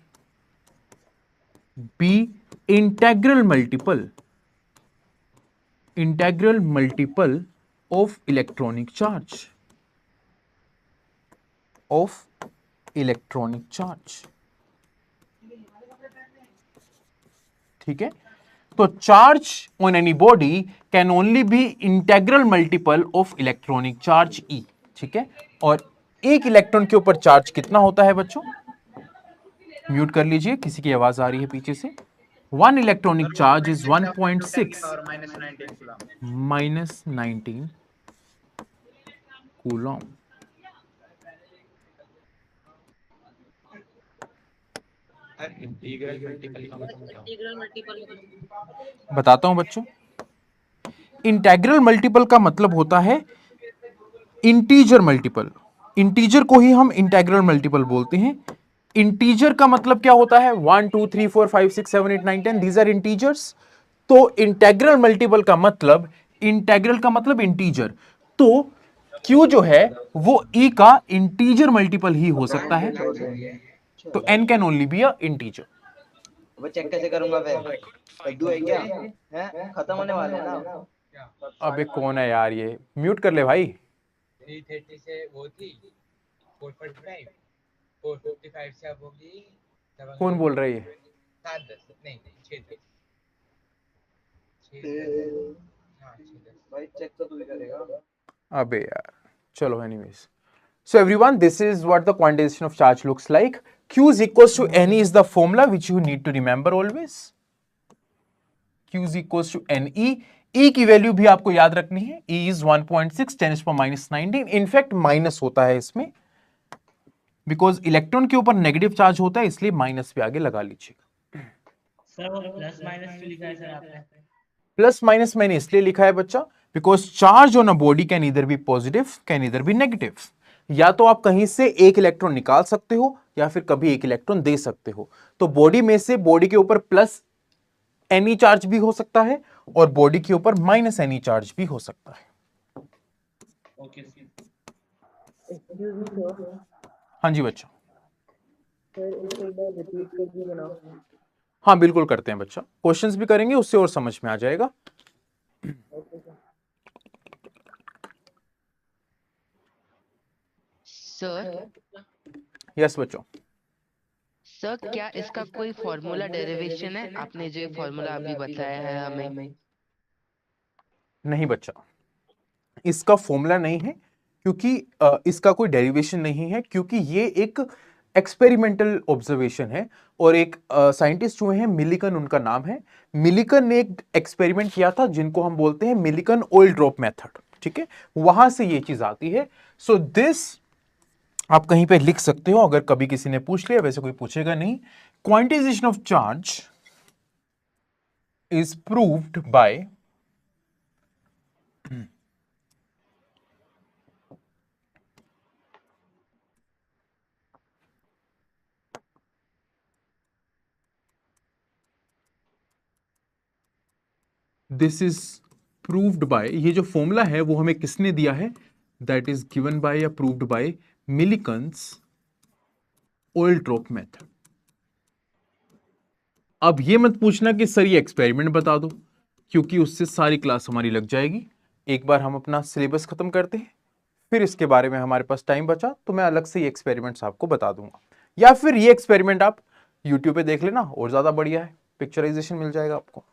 be integral multiple of electronic charge, ठीक है? तो charge on any body can only be integral multiple of electronic charge E, ठीक है? और एक इलेक्ट्रॉन के ऊपर चार्ज कितना होता है बच्चों? म्यूट कर लीजिए, किसी की आवाज आ रही है पीछे से। 1 electronic charge is 1.6 minus 19 Coulomb. बताता हूं बच्चों, इंटीग्रल मल्टीपल का मतलब होता है इंटीजर मल्टीपल। इंटीजर को ही हम इंटीग्रल मल्टीपल बोलते हैं। इंटीजर का मतलब क्या होता है? 1 2 3 4 5 6 7 8 9 10 दीज आर इंटीजर्स। तो इंटीग्रल मल्टीपल का मतलब, इंटीग्रल का मतलब इंटीजर। तो Q जो है वो E का इंटीजर मल्टीपल ही हो सकता है। तो n can only be a integer. वो चेक कैसे करूंगा फिर? कद्दू है क्या? हैं? खत्म होने वाले हैं ना? अबे कौन है यार ये? म्यूट कर ले भाई। 330 से वो थी 445, 455 से अब होगी। कौन बोल रहा है ये? 7-10 नहीं 6-10 भाई चेक तो तू ही करेगा। अबे यार चलो, anyways. So everyone, this is what the quantization of charge looks like. Q is equals to NE is the formula which you need to remember always. Q is equals to NE. E की value भी आपको याद रखनी है। E is 1.6 10⁻⁻19। In fact minus होता है इसमें, because electron के ऊपर नेगेटिव चार्ज होता है, इसलिए माइनस पे आगे लगा लीजिएगा। सर वो प्लस माइनस क्यों लिखा है सर आपने? प्लस माइनस मैंने इसलिए लिखा है बच्चा, because charge on a body can either be positive can either be negative. या तो आप कहीं से एक इलेक्ट्रॉन निकाल सकते हो या फिर कभी एक इलेक्ट्रॉन दे सकते हो। तो बॉडी में से बॉडी के ऊपर प्लस एनी चार्ज भी हो सकता है और बॉडी के ऊपर माइनस एनी चार्ज भी हो सकता है। हाँ जी बच्चा, हाँ बिल्कुल करते हैं बच्चा, क्वेश्चंस भी करेंगे, उससे और समझ में आ जाएगा। सर यस बच्चों। सर क्या इसका कोई फॉर्मूला डेरिवेशन है? आपने जो फॉर्मूला अभी बताया है हमें। नहीं बच्चा, इसका फॉर्मूला नहीं है, क्योंकि इसका कोई डेरिवेशन नहीं है, क्योंकि ये एक एक्सपेरिमेंटल ऑब्जर्वेशन है। और एक साइंटिस्ट हुए हैं मिलिकन, उनका नाम है। मिलिकन ने एक एक्सपेरिमेंट किया था जिनको हम बोलते हैं मिलिकन ऑयल ड्रॉप मेथड, ठीक है, वहां से ये चीज आती है। सो दिस आप कहीं पे लिख सकते हो अगर कभी किसी ने पूछ लिया, वैसे कोई पूछेगा नहीं। Quantization of charge is proved by this is proved bye, ये जो फॉर्मूला है वो हमें किसने दिया है? दैट इज गिवन बाय या proved bye Millikan's oil drop method. अब ये मत पूछना कि सर ये एक्सपेरिमेंट बता दो, क्योंकि उससे सारी क्लास हमारी लग जाएगी। एक बार हम अपना सिलेबस खत्म करते हैं, फिर इसके बारे में हमारे पास टाइम बचा तो मैं अलग से ये एक्सपेरिमेंट्स आपको बता दूंगा, या फिर ये एक्सपेरिमेंट आप यूट्यूब पे देख लेना, और ज्यादा बढ़िया है, पिक्चराइजेशन मिल जाएगा आपको।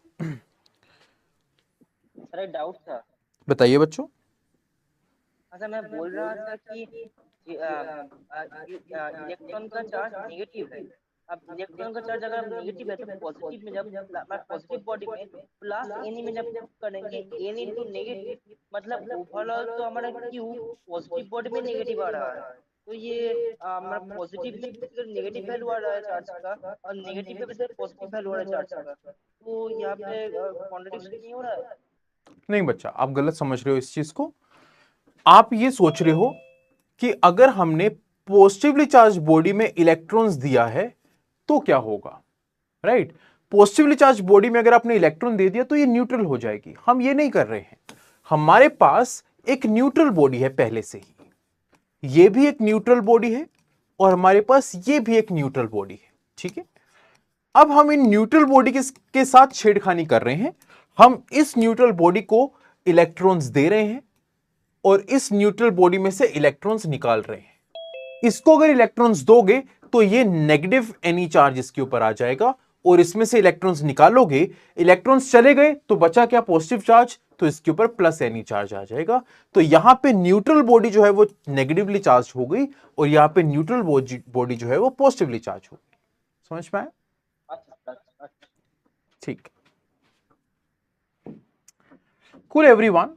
सर एक डाउट था। बताइए बच्चों। अच्छा, मैं बोल रहा था कि इलेक्ट्रॉन का चार्ज नेगेटिव है। अब इलेक्ट्रॉन का चार्ज अगर नेगेटिव है तो पॉजिटिव में जब पॉजिटिव बॉडी में प्लस एन में जब करेंगे एन इनटू नेगेटिव, मतलब ओवरऑल तो हमारा क्यू पॉजिटिव बॉडी में नेगेटिव आ रहा है। तो ये हमारा पॉजिटिव में नेगेटिव वैल्यू आ रहा है चार्ज का और नेगेटिव में पॉजिटिव वैल्यू आ रहा है चार्ज का, तो यहाँ पे कॉन्ट्रडिक्शन नहीं हो रहा है? नहीं बच्चा, आप गलत समझ रहे हो इस चीज को। आप ये सोच रहे हो कि अगर हमने पॉजिटिवली चार्ज बॉडी में इलेक्ट्रॉन्स दिया है तो क्या होगा, राइट? पॉजिटिवली चार्ज बॉडी में अगर आपने इलेक्ट्रॉन दे दिया तो ये न्यूट्रल हो जाएगी। हम ये नहीं कर रहे हैं, हमारे पास एक न्यूट्रल बॉडी है पहले से ही, ये भी एक न्यूट्रल बॉडी है और हमारे पास ये भी एक न्यूट्रल बॉडी है, ठीक है। अब हम इन न्यूट्रल बॉडी के साथ छेड़खानी कर रहे हैं। हम इस न्यूट्रल बॉडी को इलेक्ट्रॉन्स दे रहे हैं और इस न्यूट्रल बॉडी में से इलेक्ट्रॉन्स निकाल रहे हैं। इसको अगर इलेक्ट्रॉन्स दोगे तो ये नेगेटिव एनी चार्ज इसके ऊपर आ जाएगा, और इसमें से इलेक्ट्रॉन्स निकालोगे, इलेक्ट्रॉन्स चले गए तो बचा क्या? पॉजिटिव चार्ज, तो इसके ऊपर प्लस एनी चार्ज आ जाएगा। तो यहां पे न्यूट्रल बॉडी जो है वो नेगेटिवली चार्ज हो गई और यहां पे न्यूट्रल बॉडी जो है वो पॉजिटिवली चार्ज हो गई। समझ में आया? ठीक, cool everyone.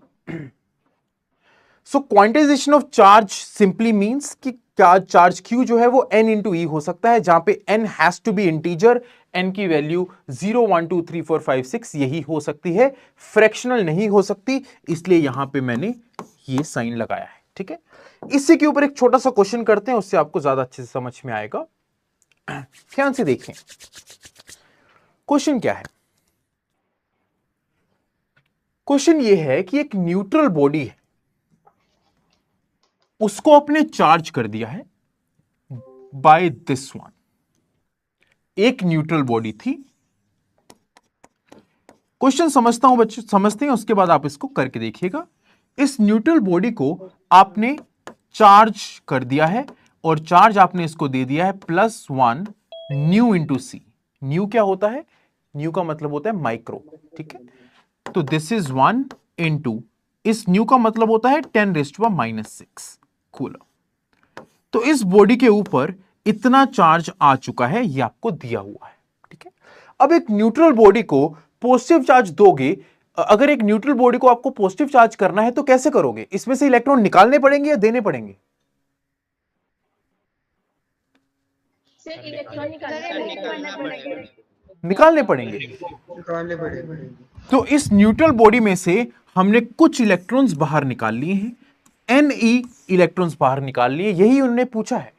So quantization of charge simply means कि क्या चार्ज Q जो है वो n into E हो सकता है, जहां पे n has to be integer, n की वैल्यू 0 1 2 3 4 5 6 यही हो सकती है, फ्रैक्शनल नहीं हो सकती, इसलिए यहां पे मैंने ये साइन लगाया है, ठीक है। इसी के ऊपर एक छोटा सा क्वेश्चन करते हैं, उससे आपको ज्यादा अच्छे से समझ में आएगा। ध्यान से देखें, क्वेश्चन क्या है। क्वेश्चन ये है कि एक न्यूट्रल बॉडी है, उसको आपने चार्ज कर दिया है बाय दिस वन। एक न्यूट्रल बॉडी थी। क्वेश्चन समझता हूं बच्चे, समझते हैं, उसके बाद आप इसको करके देखिएगा। इस न्यूट्रल बॉडी को आपने चार्ज कर दिया है और चार्ज आपने इसको दे दिया है +1 न्यू इंटू सी। न्यू क्या होता है? न्यू का मतलब होता है माइक्रो, ठीक है। तो दिस इज 1 इंटू, इस न्यू का मतलब होता है 10⁻⁻⁶ कूलम। तो इस बॉडी के ऊपर इतना चार्ज आ चुका है, ये आपको दिया हुआ है, ठीक है। अब एक न्यूट्रल बॉडी को पॉजिटिव चार्ज दोगे, अगर एक न्यूट्रल बॉडी को आपको पॉजिटिव चार्ज करना है तो कैसे करोगे? इसमें से इलेक्ट्रॉन निकालने पड़ेंगे या देने पड़ेंगे? निकालने पड़ेंगे। तो इस न्यूट्रल बॉडी में से हमने कुछ इलेक्ट्रॉन्स बाहर निकाल लिए हैं, Ne इलेक्ट्रॉन्स बाहर निकाल लिए, यही उन्होंने पूछा है।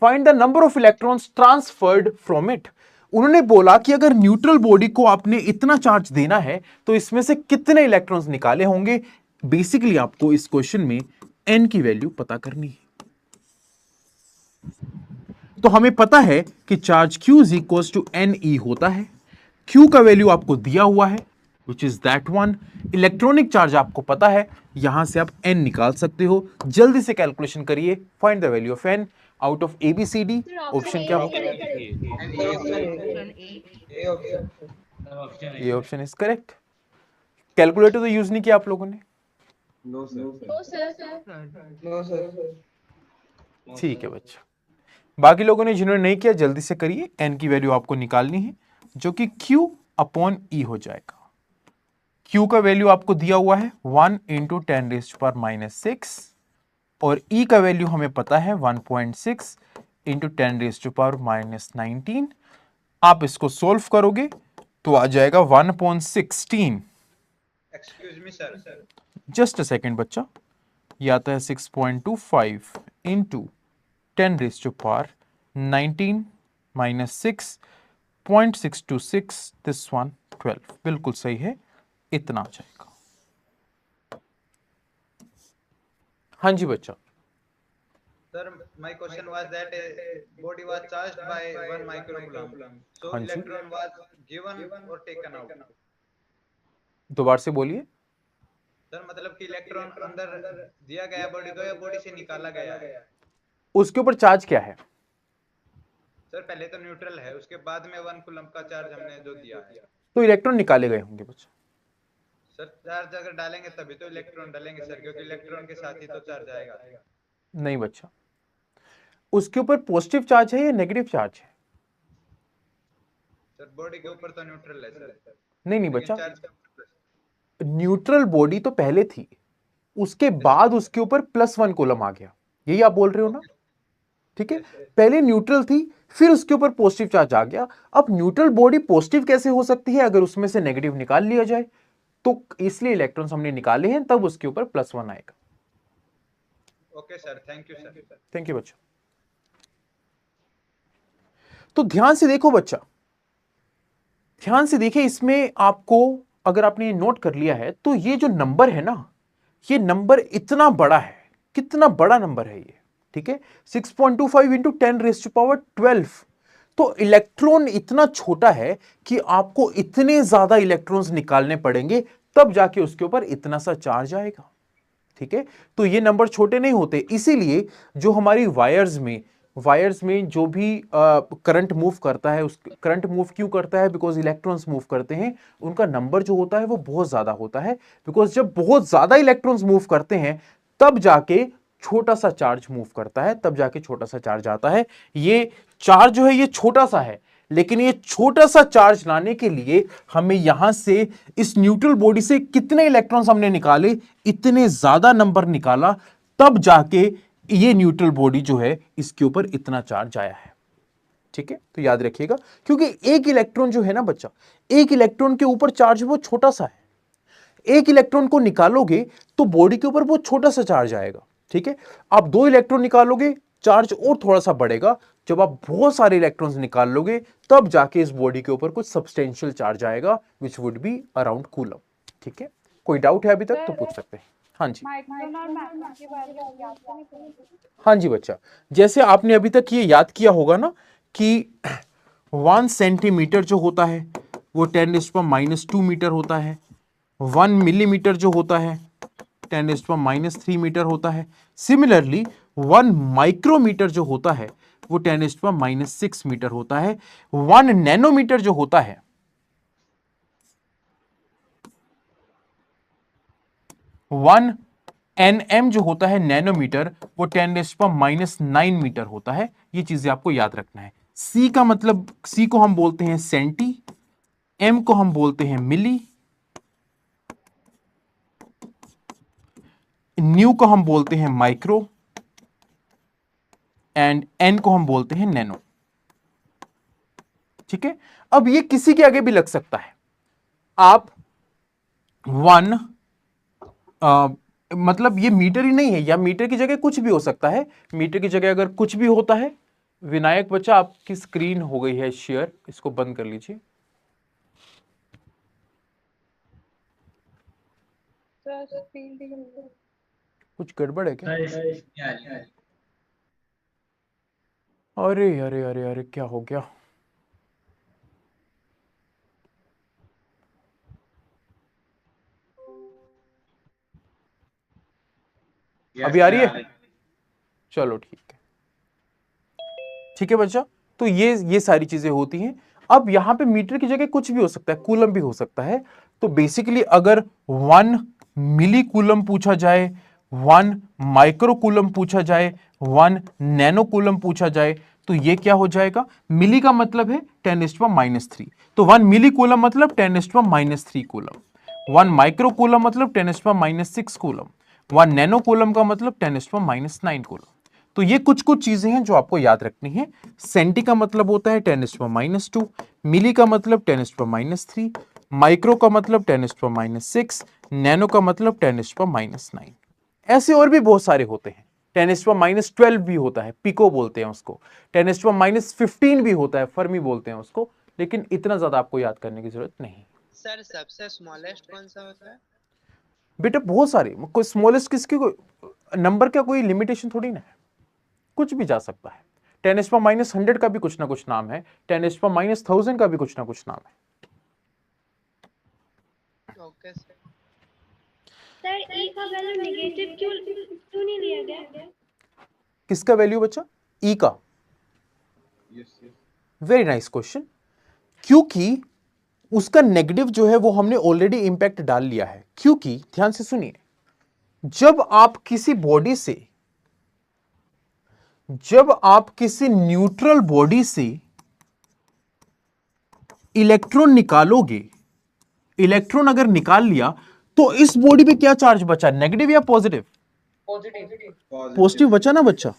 Find the number of electrons transferred from it. उन्होंने बोला कि अगर न्यूट्रल बॉडी को आपने इतना चार्ज देना है तो इसमें से कितने इलेक्ट्रॉन्स निकाले होंगे। बेसिकली आपको इस क्वेश्चन में n की वैल्यू पता करनी है। तो हमें पता है कि charge Q is equal to Ne होता है। Q का वैल्यू आपको दिया हुआ है which is that one. Electronic charge आपको पता है, यहां से आप n निकाल सकते हो। जल्दी से कैलकुलेशन करिए, find the value of n out of ABCD। Option क्या होगा? ये ऑप्शन इज करेक्ट। कैलकुलेटर तो यूज नहीं किया आप लोगों ने? ठीक है बच्चा, बाकी लोगों ने जिन्होंने नहीं किया जल्दी से करिए। n की वैल्यू आपको निकालनी है जो कि Q अपॉन E हो जाएगा। Q का वैल्यू आपको दिया हुआ है 1 इंटू 10⁻⁻⁶ और E का वैल्यू हमें पता है 1.6 इंटू 10⁻⁻19। आप इसको सोल्व करोगे तो आ जाएगा 1.16। Excuse me sir, just a second बच्चा, ये आता है 6.25 इंटू 10⁻⁻19 माइनस 6.626, दिस वन 12। बिल्कुल सही है, इतना आ जाएगा। हाँ जी बच्चा। Sir, my question was that body was charged by 1 microcoulomb. So हाँ जी। electron was given or taken out. दोबारा से बोलिए। सर मतलब कि इलेक्ट्रॉन अंदर दिया गया बॉडी को या बॉडी से निकाला गया है? उसके ऊपर चार्ज क्या है? सर पहले तो न्यूट्रल है, उसके बाद में 1 कूलम्ब का चार्ज हमने जो दिया है। तो इलेक्ट्रॉन निकाले गए होंगे बच्चा। सर चार्ज अगर डालेंगे तभी तो इलेक्ट्रॉन डालेंगे सर, क्योंकि इलेक्ट्रॉन के साथ ही तो चार्ज आएगा। नहीं बच्चा, उसके ऊपर पॉजिटिव चार्ज है या नेगेटिव चार्ज है? सर बॉडी के ऊपर तो न्यूट्रल है सर। नहीं बच्चा, न्यूट्रल बॉडी तो पहले थी, उसके बाद उसके ऊपर +1 कूलम आ गया, यही आप बोल रहे हो ना? ठीक है, पहले न्यूट्रल थी फिर उसके ऊपर पॉजिटिव चार्ज आ गया। अब न्यूट्रल बॉडी पॉजिटिव कैसे हो सकती है अगर उसमें से नेगेटिव निकाल लिया जाए? तो इसलिए इलेक्ट्रॉन्स हमने निकाले हैं, तब उसके ऊपर +1 आएगा। Okay sir, thank you sir. Thank you बच्चा। तो ध्यान से देखो बच्चा, ध्यान से देखिए, इसमें आपको अगर आपने नोट कर लिया है तो ये जो नंबर है ना, ये नंबर इतना बड़ा है, कितना बड़ा नंबर है ये, ठीक है, 6.25 इंटू 10⁻12। तो इलेक्ट्रॉन इतना छोटा है कि आपको इतने ज्यादा इलेक्ट्रॉन्स निकालने पड़ेंगे तब जाके उसके ऊपर इतना सा चार्ज आएगा। ठीक है, तो ये नंबर छोटे नहीं होते, इसीलिए जो हमारी वायर्स में जो भी करंट मूव करता है, उस करंट मूव क्यों करता है? बिकॉज इलेक्ट्रॉन्स मूव करते हैं, उनका नंबर जो होता है वो बहुत ज्यादा होता है। बिकॉज जब बहुत ज्यादा इलेक्ट्रॉन्स मूव करते हैं तब जाके छोटा सा चार्ज मूव करता है, तब जाके छोटा सा चार्ज आता है। ये चार्ज जो है ये छोटा सा है, लेकिन ये छोटा सा चार्ज लाने के लिए हमें यहां से इस न्यूट्रल बॉडी से कितने इलेक्ट्रॉन्स हमने निकाले, इतने ज्यादा नंबर निकाला, तब जाके ये न्यूट्रल बॉडी जो है इसके ऊपर इतना चार्ज आया है। ठीक है, तो याद रखिएगा, क्योंकि एक इलेक्ट्रॉन जो है ना बच्चा, एक इलेक्ट्रॉन के ऊपर चार्ज वो छोटा सा है। एक इलेक्ट्रॉन को निकालोगे तो बॉडी के ऊपर बहुत छोटा सा चार्ज आएगा। ठीक है, आप 2 इलेक्ट्रॉन निकालोगे, चार्ज और थोड़ा सा बढ़ेगा। जब आप बहुत सारे इलेक्ट्रॉन्स निकाल लोगे तब जाके इस बॉडी के ऊपर कुछ सब्सटेंशियल चार्ज आएगा which would be around coulomb. ठीक है, कोई डाउट है अभी तक तो पूछ सकते हैं। हाँ जी, हाँ जी बच्चा, जैसे आपने अभी तक ये याद किया होगा ना कि 1 सेंटीमीटर जो होता है वो 10⁻⁻2 मीटर होता है, 1 मिलीमीटर जो होता है 10⁻³ मीटर होता है। सिमिलरली 1 माइक्रोमीटर जो होता है वो 10⁻⁻6 मीटर होता है। 1 नैनोमीटर जो होता है 1 nm जो होता है नैनोमीटर वो 10⁻⁹ मीटर होता है। ये चीजें आपको याद रखना है। C का मतलब, C को हम बोलते हैं सेंटी, M को हम बोलते हैं मिली, न्यू को हम बोलते हैं माइक्रो एंड N को हम बोलते हैं नैनो। ठीक है, अब ये किसी के आगे भी लग सकता है। आप 1 मतलब ये मीटर ही नहीं है, या मीटर की जगह कुछ भी हो सकता है। मीटर की जगह अगर कुछ भी होता है, विनायक बच्चा आपकी स्क्रीन हो गई है शेयर, इसको बंद कर लीजिए। कुछ गड़बड़ है क्या? अरे अरे अरे अरे क्या हो गया? अभी आ रही है? चलो ठीक है, ठीक है बच्चा। तो ये सारी चीजें होती हैं। अब यहां पे मीटर की जगह कुछ भी हो सकता है, कूलम भी हो सकता है। तो बेसिकली अगर 1 मिली कूलम पूछा जाए, 1 माइक्रो कूलम पूछा जाए, 1 नैनो कूलम पूछा जाए, तो ये क्या हो जाएगा? मिली का मतलब है 10⁻³ तो 1 मिली कूलम मतलब 10⁻³ कूलम, 1 माइक्रो कूलम मतलब 10⁻6 कूलम, 1 नैनो कूलम का मतलब 10⁻9 कूलम। तो ये कुछ कुछ चीजें हैं जो आपको याद रखनी है। सेंटी का मतलब होता है 10⁻², मिली का मतलब 10⁻3, माइक्रो का मतलब 10⁻6, नैनो का मतलब 10⁻9। ऐसे और भी बहुत सारे होते हैं। 10⁻12 भी होता है, पिको बोलते हैं उसको। 10⁻15 भी होता है, फर्मी बोलते हैं उसको। लेकिन इतना ज्यादा आपको याद करने की जरूरत नहीं। सर सबसे स्मॉलेस्ट कौन सा होता है? बेटा बहुत सारे, कोई स्मॉलेस्ट किसकी, कोई नंबर का कोई लिमिटेशन थोड़ी ना है, कुछ भी जा सकता है। 10⁻100 का भी कुछ ना कुछ नाम है, 10⁻1000 का भी कुछ ना कुछ नाम है। Okay sir. सर ई का वैल्यू नेगेटिव क्यों नहीं लिया गया? किसका वैल्यू बच्चा? ई का? Very nice question. क्योंकि उसका नेगेटिव जो है वो हमने ऑलरेडी इंपैक्ट डाल लिया है। क्योंकि ध्यान से सुनिए, जब आप किसी न्यूट्रल बॉडी से इलेक्ट्रॉन निकालोगे, इलेक्ट्रॉन अगर निकाल लिया तो इस बॉडी पे क्या चार्ज बचा? नेगेटिव या पॉजिटिव? पॉजिटिव बचा ना बच्चा।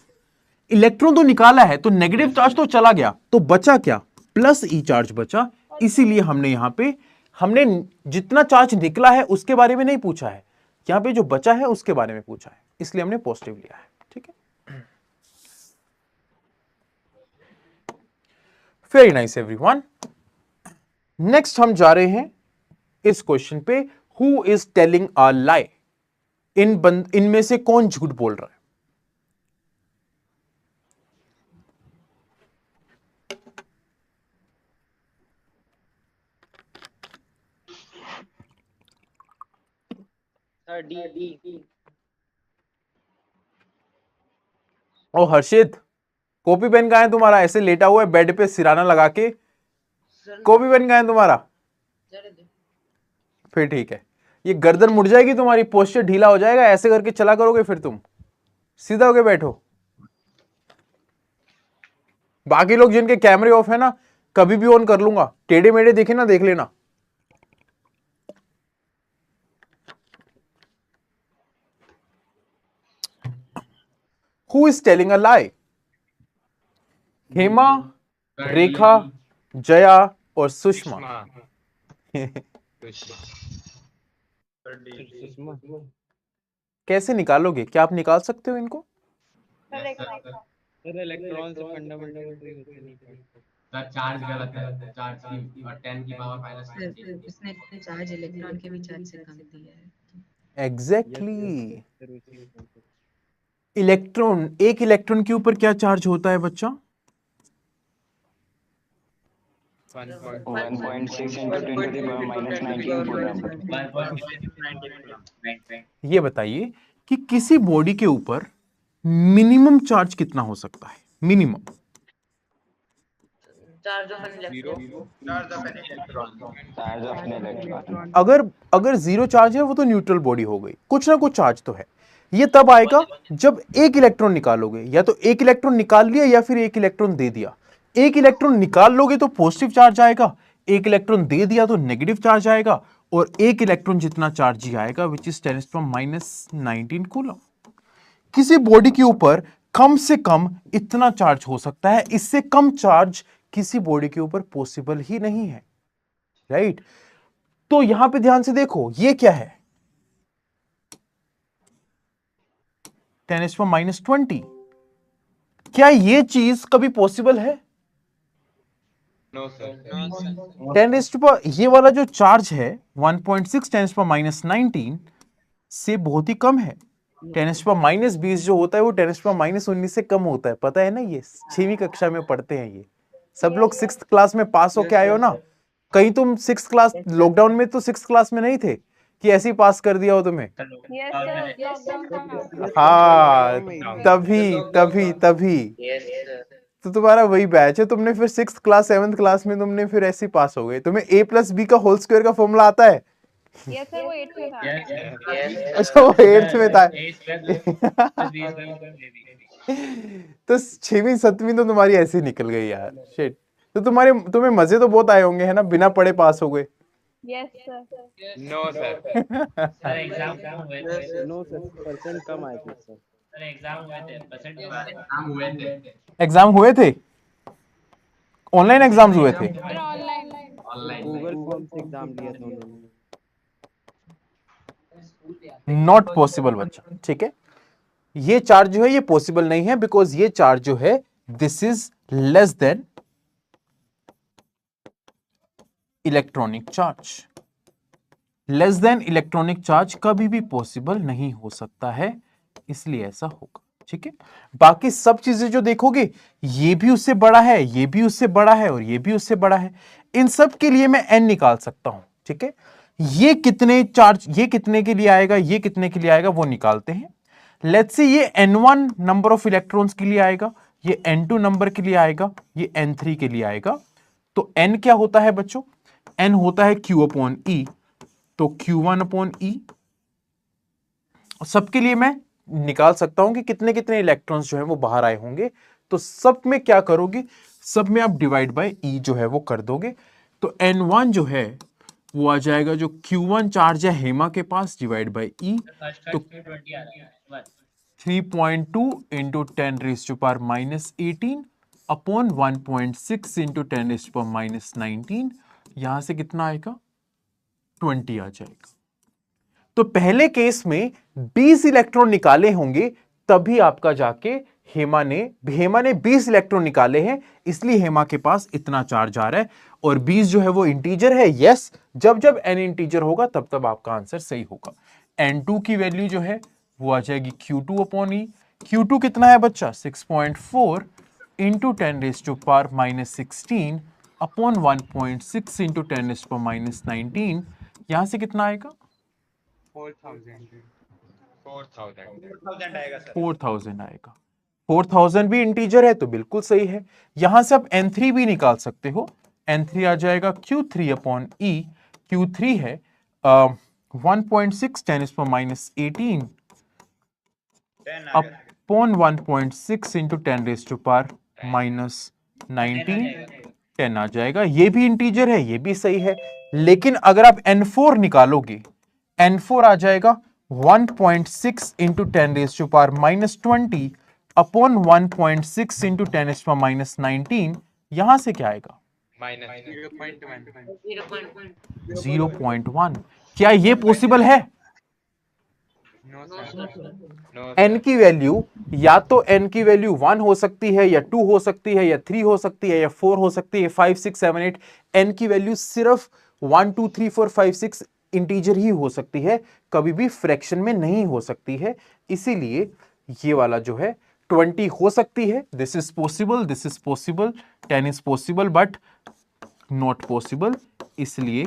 इलेक्ट्रॉन तो निकाला है तो नेगेटिव चार्ज तो चला गया, तो बचा क्या? प्लस ई चार्ज बचा। इसीलिए हमने जितना चार्ज निकला है उसके बारे में नहीं पूछा है, यहां पे जो बचा है उसके बारे में पूछा है, इसलिए हमने पॉजिटिव लिया है। ठीक है, वेरी नाइस एवरीवन। नेक्स्ट हम जा रहे हैं इस क्वेश्चन पे, who is telling a lie? इनमें से कौन झूठ बोल रहा है? Sir D. ओ हर्षित, कॉपी पेन कहां है तुम्हारा? ऐसे लेटा हुआ है बेड पे सिराना लगा के। कॉपी पेन कहां है तुम्हारा? फिर ठीक है, ये गर्दन मुड़ जाएगी तुम्हारी, पोस्चर ढीला हो जाएगा। ऐसे करके चला करोगे फिर तुम सीधा होके बैठो। बाकी लोग जिनके कैमरे ऑफ है ना, कभी भी ऑन कर लूंगा, टेढ़े मेढ़े देखे ना देख लेना। Who is telling a lie? Hema, रेखा, जया और सुषमा। कैसे निकालोगे? क्या आप निकाल सकते हो इनको? सर इलेक्ट्रॉन से फंडामेंटल ट्री होते नहीं पड़े। सर चार्ज गलत है, चार्ज की और 10 की पावर -19। उसने इतने चार्ज इलेक्ट्रॉन के भी चार्ज से कम दिया है। एग्जैक्टली। इलेक्ट्रॉन, एक इलेक्ट्रॉन के ऊपर क्या चार्ज होता है बच्चा? 1.6 into 10 to the power -19 coulomb. ये बताइए कि किसी बॉडी के ऊपर मिनिमम चार्ज कितना हो सकता है? Minimum charge of an electron. अगर जीरो चार्ज है वो तो न्यूट्रल बॉडी हो गई, कुछ ना कुछ चार्ज तो है। ये तब आएगा जब एक इलेक्ट्रॉन निकालोगे, या तो एक इलेक्ट्रॉन निकाल लिया या फिर एक इलेक्ट्रॉन दे दिया। एक इलेक्ट्रॉन निकाल लोगे तो पॉजिटिव चार्ज आएगा, एक इलेक्ट्रॉन दे दिया तो नेगेटिव चार्ज आएगा, और एक इलेक्ट्रॉन जितना चार्ज ही आएगा विच इज 10⁻19 कूलम। किसी बॉडी के ऊपर कम से कम इतना चार्ज हो सकता है, इससे कम चार्ज किसी बॉडी के ऊपर पॉसिबल ही नहीं है, राइट? तो यहां पे ध्यान से देखो, ये क्या है? 10⁻20। क्या ये चीज कभी पॉसिबल है? No sir. 10 ये वाला जो चार्ज है 1.6 10⁻19 से बहुत ही कम है। 10⁻20 जो होता है वो 10⁻19 से कम होता है, पता है ना? ये 6वीं कक्षा में पढ़ते हैं ये सब लोग। 6th क्लास में पास होके आए हो ना? कहीं तुम 6th क्लास, लॉकडाउन में तो 6th क्लास में नहीं थे कि ऐसे ही पास कर दिया हो तुम्हें? यस सर, लॉकडाउन था। हाँ, तभी तो तुम्हारा वही बैच है। तुमने फिर 6th क्लास 7th क्लास में तुमने फिर ऐसे ही पास हो गए। तुम्हें a+b का होल स्क्वायर का फॉर्मूला आता है? यस सर, वो 8th में था। अच्छा, वो 8th में था। तो 6वीं 7वीं तो तुम्हारी ऐसे ही निकल गई यार। शिट। तो तुम्हें मजे तो बहुत आए होंगे है ना? बिना पढ़े पास हो गए। Yes sir. No sir. Sir exam हुए थे। नो सर, परसेंट कम आए थे सर। सर एग्जाम हुए थे, परसेंट एग्जाम हुए थे? ऑनलाइन एग्जाम्स हुए थे? गूगल फॉर्म से एग्जाम दिया था उन्होंने। नॉट पॉसिबल बच्चा, ठीक है? ये चार्ज जो है ये पॉसिबल नहीं है, बिकॉज ये चार्ज जो है this is less than electronic charge. Less than electronic charge कभी भी पॉसिबल नहीं हो सकता है, इसलिए ऐसा होगा, ठीक है? बाकी सब चीजें जो देखोगे, ये भी उससे बड़ा है, ये भी उससे बड़ा है और ये भी उससे बड़ा है। इन सब के लिए मैं n निकाल सकता हूं, ठीक है? ये कितने चार्ज, ये कितने के लिए आएगा, ये कितने के लिए आएगा, वो निकालते हैं। लेट्स से ये n1 नंबर ऑफ इलेक्ट्रॉन्स के लिए आएगा, ये n2 नंबर के लिए आएगा, ये n3 के लिए आएगा। तो n क्या होता है बच्चों? n होता है Q/E, तो Q1/E। सबके लिए मैं निकाल सकता हूं कि कितने कितने इलेक्ट्रॉन्स जो है वो बाहर आए होंगे। तो सब में क्या करोगे, सब में आप डिवाइड बाय E जो है वो कर दोगे। तो n1 जो है वो आ जाएगा, जो Q1 चार्ज है हेमा के पास, डिवाइड बाय E। तो 3.2 इंटू 10⁻⁻18 अपॉन 1.6 इंटू 10⁻⁻19, यहां से कितना आएगा? 20 आ जाएगा। तो पहले केस में 20 इलेक्ट्रॉन निकाले होंगे, तभी आपका जाके हेमा ने 20 इलेक्ट्रॉन निकाले हैं, इसलिए हेमा के पास इतना चार्ज आ रहा है। और 20 जो है वो इंटीजर है, यस। जब जब n इंटीजर होगा तब तब आपका आंसर सही होगा। n2 की वैल्यू जो है वो आ जाएगी Q2/E। Q2 कितना है बच्चा? 6.4 इंटू 10⁻⁻16 अपॉन 1.6 इंटू 10⁻⁻19, यहां से कितना आएगा? 4000 आएगा सर। 4000 आएगा। 4000 भी इंटीजर है तो बिल्कुल सही है। यहां से आप n3 भी निकाल सकते हो। n3 आ जाएगा Q3/E। Q3 है 1.6 10⁻18 अपॉन 1.6 इंटू 10⁻⁻19, 10 आ जाएगा। ये भी इंटीजर है, ये भी सही है। लेकिन अगर आप n4 निकालोगे, n4 आ जाएगा 1.6 इंटू 10⁻⁻20 अपॉन 1.6 इंटू 10⁻⁻19, यहां से क्या आएगा? -0.1। क्या ये पॉसिबल है? n की वैल्यू या तो n की वैल्यू 1 हो सकती है, या 2 हो सकती है, या 3 हो सकती है, या 4 हो सकती है, 5 6 7 8। n की वैल्यू सिर्फ 1 2 3 4 5 6 इंटीजर ही हो सकती है, कभी भी फ्रैक्शन में नहीं हो सकती है। इसीलिए ये वाला जो है 20 हो सकती है। This is possible, this is possible, 10 is possible but not possible, इसलिए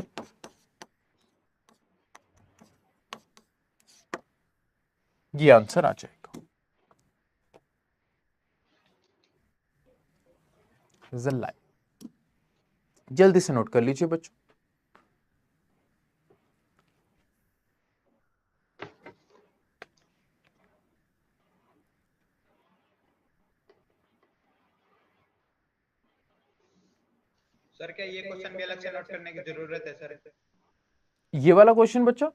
ये आंसर आ जाएगा। जल्दी से नोट कर लीजिए बच्चों। सर क्या ये क्वेश्चन भी अलग से नोट करने की जरूरत है सर? ये वाला क्वेश्चन बच्चा?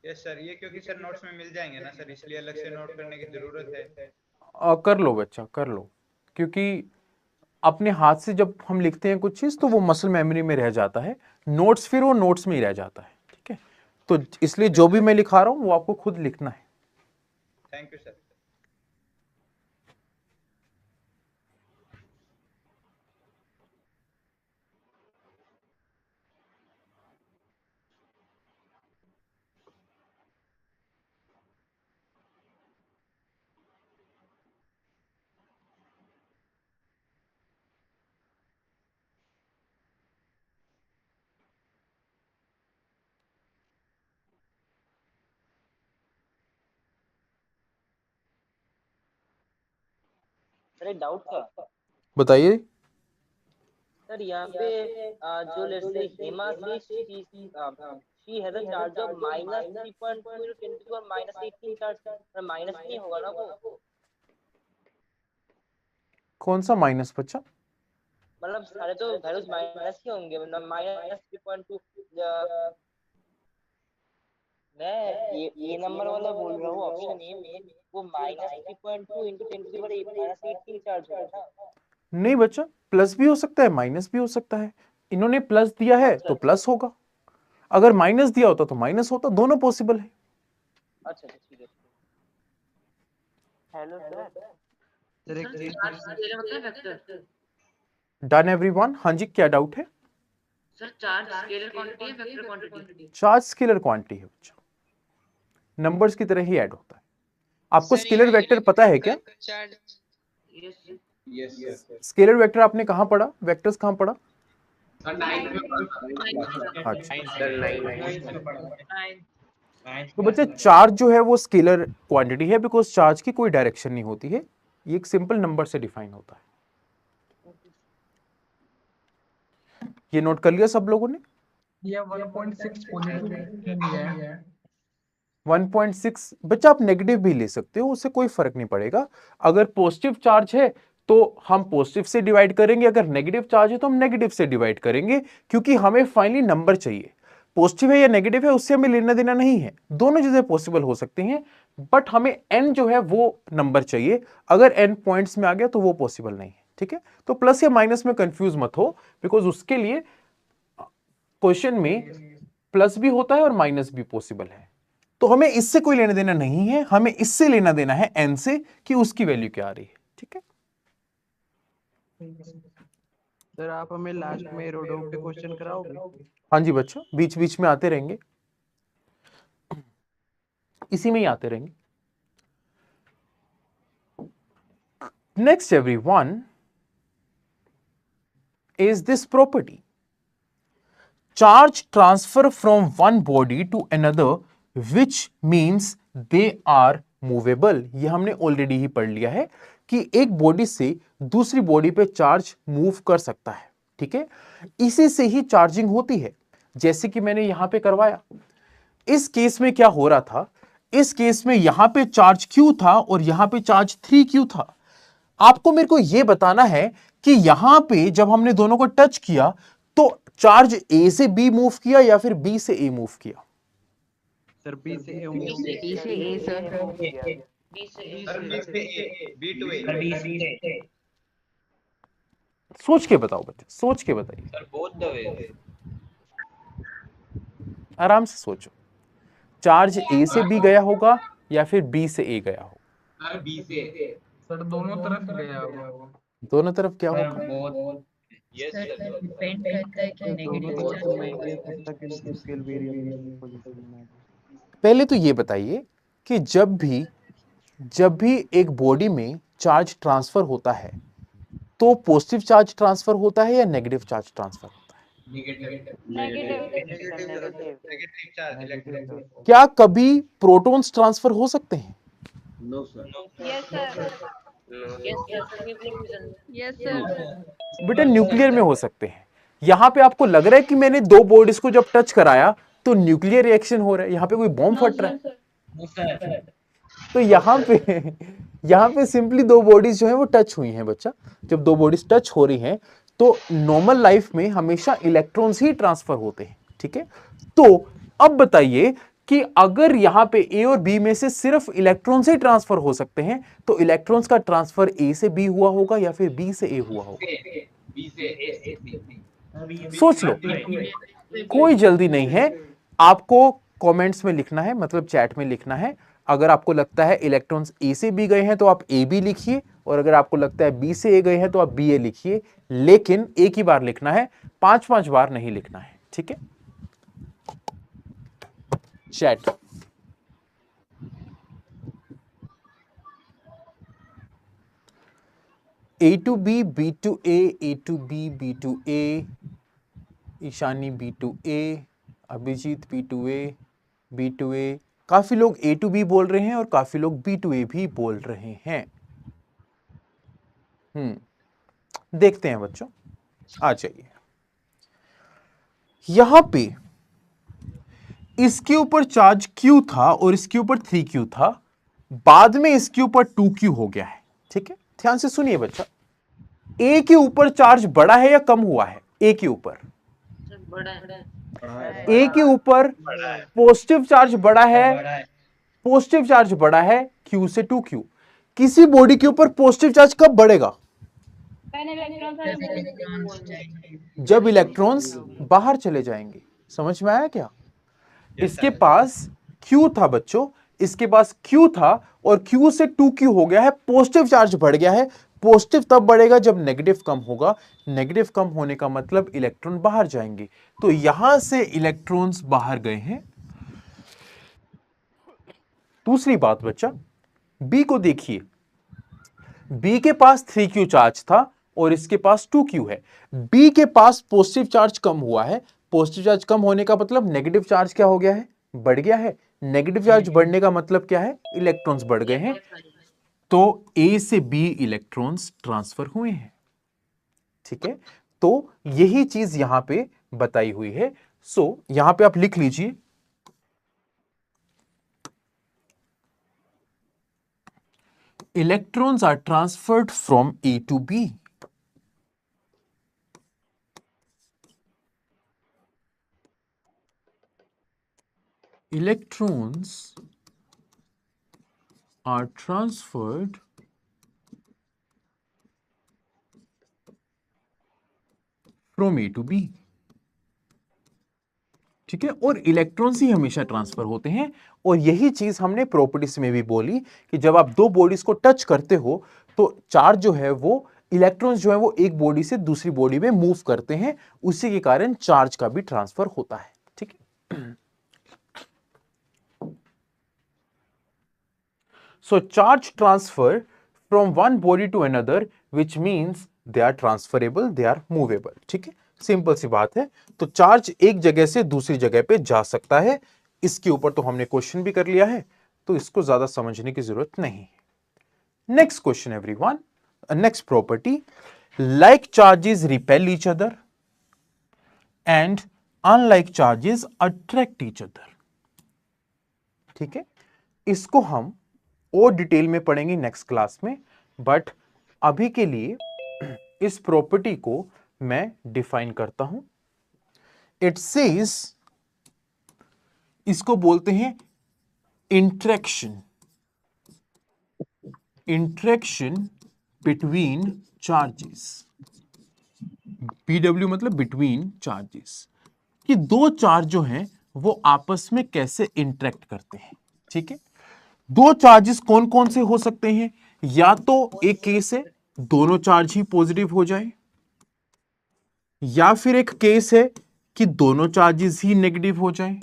यस सर, ये क्योंकि सर नोट्स में मिल जाएंगे ना सर, इसलिए अलग से नोट करने की जरूरत है। कर लो बच्चा, कर लो, क्योंकि अपने हाथ से जब हम लिखते हैं कुछ चीज तो वो मसल मेमोरी में रह जाता है, नोट्स फिर वो नोट्स में ही रह जाता है, ठीक है? तो इसलिए जो भी मैं लिखा रहा हूं वो आपको खुद लिखना है। Thank you sir. सर एक डाउट था बताइए। सर, यहाँ पे जो लेट्स से हेमा से she has a charge of -3.2 into 10 to the power -18 charge, पर माइनस नहीं होगा ना वो? कौन सा माइनस बच्चा? मतलब सारे तो वैल्यूज माइनस ही होंगे, मतलब -3.2। मैं ये नंबर वाला बोल रहा हूँ, ऑप्शन ए में वो -3.2 into 10 to the power -18 charge होगा ना? नहीं बच्चा, प्लस भी हो सकता है माइनस भी हो सकता है। इन्होंने प्लस दिया है तो प्लस होगा, अगर माइनस दिया होता तो माइनस होता, दोनों पॉसिबल है। अच्छा ठीक है। Hello sir. Sir charge scalar होता है वेक्टर? Done everyone? हाँ जी, क्या डाउट है? सर चार्ज स्केलर क्वांटिटी है vector quantity? Charge scalar quantity है बच्चा, नंबर्स की तरह ही ऐड होता है। आपको स्केलर वेक्टर पता है क्या? यस। स्केलर वेक्टर आपने कहाँ पढ़ा? वेक्टर्स कहाँ पढ़ा? तो बच्चे चार्ज जो है वो स्केलर क्वांटिटी है, बिकॉज चार्ज की कोई डायरेक्शन नहीं होती है, ये एक सिंपल नंबर से डिफाइन होता है। ये नोट कर लिया सब लोगों ने? ये 1.6 पॉजिटिव है। 1.6 बच्चा आप नेगेटिव भी ले सकते हो, उससे कोई फर्क नहीं पड़ेगा। अगर पॉजिटिव चार्ज है तो हम पॉजिटिव से डिवाइड करेंगे, अगर नेगेटिव चार्ज है तो हम नेगेटिव से डिवाइड करेंगे, क्योंकि हमें फाइनली नंबर चाहिए। पॉजिटिव है या नेगेटिव है उससे हमें लेना देना नहीं है, दोनों चीजें पॉसिबल हो सकती हैं, बट हमें n जो है वो नंबर चाहिए। अगर n पॉइंट्स में आ गया तो वो पॉसिबल नहीं है, ठीक है? तो प्लस या माइनस में कंफ्यूज मत हो, बिकॉज उसके लिए क्वेश्चन में प्लस भी होता है और माइनस भी पॉसिबल है। तो हमें इससे कोई लेना देना नहीं है, हमें इससे लेना देना है n से कि उसकी वैल्यू क्या आ रही है, ठीक है? सर आप हमें लास्ट में रोडो पे क्वेश्चन कराओगे? हाँ जी बच्चों, बीच बीच में आते रहेंगे, इसी में ही आते रहेंगे। Next everyone is this property. Charge transfer from one body to another which means they are movable. ये हमने ऑलरेडी ही पढ़ लिया है कि एक बॉडी से दूसरी बॉडी पे चार्ज मूव कर सकता है, ठीक है? इसी से ही चार्जिंग होती है, जैसे कि मैंने यहां पे करवाया। इस केस में क्या हो रहा था? इस केस में यहां पे चार्ज Q था और यहां पे चार्ज 3Q था। आपको मेरे को यह बताना है कि यहां पे जब हमने दोनों को टच किया तो चार्ज A से B मूव किया या फिर B से A मूव किया? सर B से A B से A sir. B to A। सोच के बताओ बच्चे, सोच के बताइए। Sir both the way. आराम से सोचो, चार्ज A से B गया होगा या फिर B से A गया होगा? सर B से। सर दोनों तरफ गया होगा। दोनों तरफ क्या होगा? Yes sir. डिपेंड करता है कि नेगेटिव पहले तो ये बताइए कि जब भी एक बॉडी में चार्ज ट्रांसफर होता है तो पॉजिटिव चार्ज ट्रांसफर होता है या नेगेटिव चार्ज ट्रांसफर होता है? Negative charge electron. क्या कभी प्रोटॉन्स ट्रांसफर हो सकते हैं? No sir. Yes sir. Yes sir. बेटा न्यूक्लियर में हो सकते हैं। यहां पे आपको लग रहा है कि मैंने दो बॉडीज को जब टच कराया तो न्यूक्लियर रिएक्शन हो रहा है, यहां पे कोई बॉम्ब फट रहा है? तो यहां पे सिंपली दो बॉडीज जो है वो टच हुई हैं बच्चा। जब दो बॉडीज टच हो रही हैं तो नॉर्मल लाइफ में हमेशा इलेक्ट्रॉन्स ही ट्रांसफर होते हैं, ठीक है? तो अब बताइए कि अगर यहां पे A और B में से सिर्फ इलेक्ट्रॉन्स ही ट्रांसफर हो सकते हैं तो इलेक्ट्रॉन्स का ट्रांसफर A से B हुआ होगा या फिर B से A हुआ होगा? B से A। सोच लो, कोई जल्दी नहीं है, आपको कमेंट्स में लिखना है, मतलब चैट में लिखना है। अगर आपको लगता है इलेक्ट्रॉन्स ए से बी गए हैं तो आप ए बी लिखिए, और अगर आपको लगता है बी से ए गए हैं तो आप बी ए लिखिए, लेकिन एक ही बार लिखना है, 5-5 बार नहीं लिखना है। ठीक है chat. A to B, B to A to B, B to A, Ishani B to A, Abhijit B to A, B to A। काफी लोग A to B बोल रहे हैं और काफी लोग B to A भी बोल रहे हैं। देखते हैं बच्चों, आ जाइए। यहां पे इसके ऊपर चार्ज Q था और इसके ऊपर 3Q था, बाद में इसके ऊपर 2Q हो गया है। ठीक है, ध्यान से सुनिए बच्चा, ए के ऊपर चार्ज बढ़ा है या कम हुआ है? ए के ऊपर, ए के ऊपर पॉजिटिव चार्ज बढ़ा है, पॉजिटिव चार्ज बढ़ा है Q से 2Q। किसी बॉडी के ऊपर पॉजिटिव चार्ज कब बढ़ेगा? जब इलेक्ट्रॉन्स बाहर चले जाएंगे। समझ में आया क्या? इसके पास Q था बच्चों, इसके पास Q था और Q से 2Q हो गया है, पॉजिटिव चार्ज बढ़ गया है। पॉजिटिव तब बढ़ेगा जब नेगेटिव कम होगा, नेगेटिव कम होने का मतलब इलेक्ट्रॉन बाहर जाएंगे। तो यहां से इलेक्ट्रॉन्स बाहर गए हैं। दूसरी बात बच्चा, B को देखिए, B के पास 3Q चार्ज था और इसके पास 2Q है। B के पास पॉजिटिव चार्ज कम हुआ है, पॉजिटिव चार्ज कम होने का मतलब नेगेटिव चार्ज क्या हो गया है? बढ़ गया है। नेगेटिव चार्ज बढ़ने का मतलब क्या है? इलेक्ट्रॉन्स बढ़ गए हैं। तो A से B इलेक्ट्रॉन्स ट्रांसफर हुए हैं। ठीक है, तो यही चीज यहां पे बताई हुई है। सो यहां पे आप लिख लीजिए, electrons are transferred from A to B। Electrons are transferred from A to B। ठीक है, और इलेक्ट्रॉन्स ही हमेशा ट्रांसफर होते हैं। और यही चीज हमने प्रॉपर्टीज में भी बोली कि जब आप दो बॉडीज को टच करते हो तो चार्ज जो है वो, इलेक्ट्रॉन्स जो है वो एक बॉडी से दूसरी बॉडी में मूव करते हैं, उसी के कारण चार्ज का भी ट्रांसफर होता है। ठीक है, so charge transfer from one body to another, which means they are transferable, they are movable। ठीक है, सिंपल सी बात है। तो चार्ज एक जगह से दूसरी जगह पे जा सकता है। इसके ऊपर तो हमने क्वेश्चन भी कर लिया है, तो इसको ज्यादा समझने की जरूरत नहीं है। Next question everyone, next property, like charges repel each other and unlike charges attract each other. ठीक है, इसको हम और डिटेल में पढ़ेंगे नेक्स्ट क्लास में, बट अभी के लिए इस प्रॉपर्टी को मैं डिफाइन करता हूं। इट सेज, इसको बोलते हैं interaction, interaction between charges. PW मतलब बिटवीन चार्जेस, कि दो चार्ज जो हैं वो आपस में कैसे इंटरेक्ट करते हैं। ठीक है, दो चार्जेस कौन कौन से हो सकते हैं? या तो एक केस है दोनों चार्ज ही पॉजिटिव हो जाए, या फिर एक केस है कि दोनों चार्जेस ही नेगेटिव हो जाए,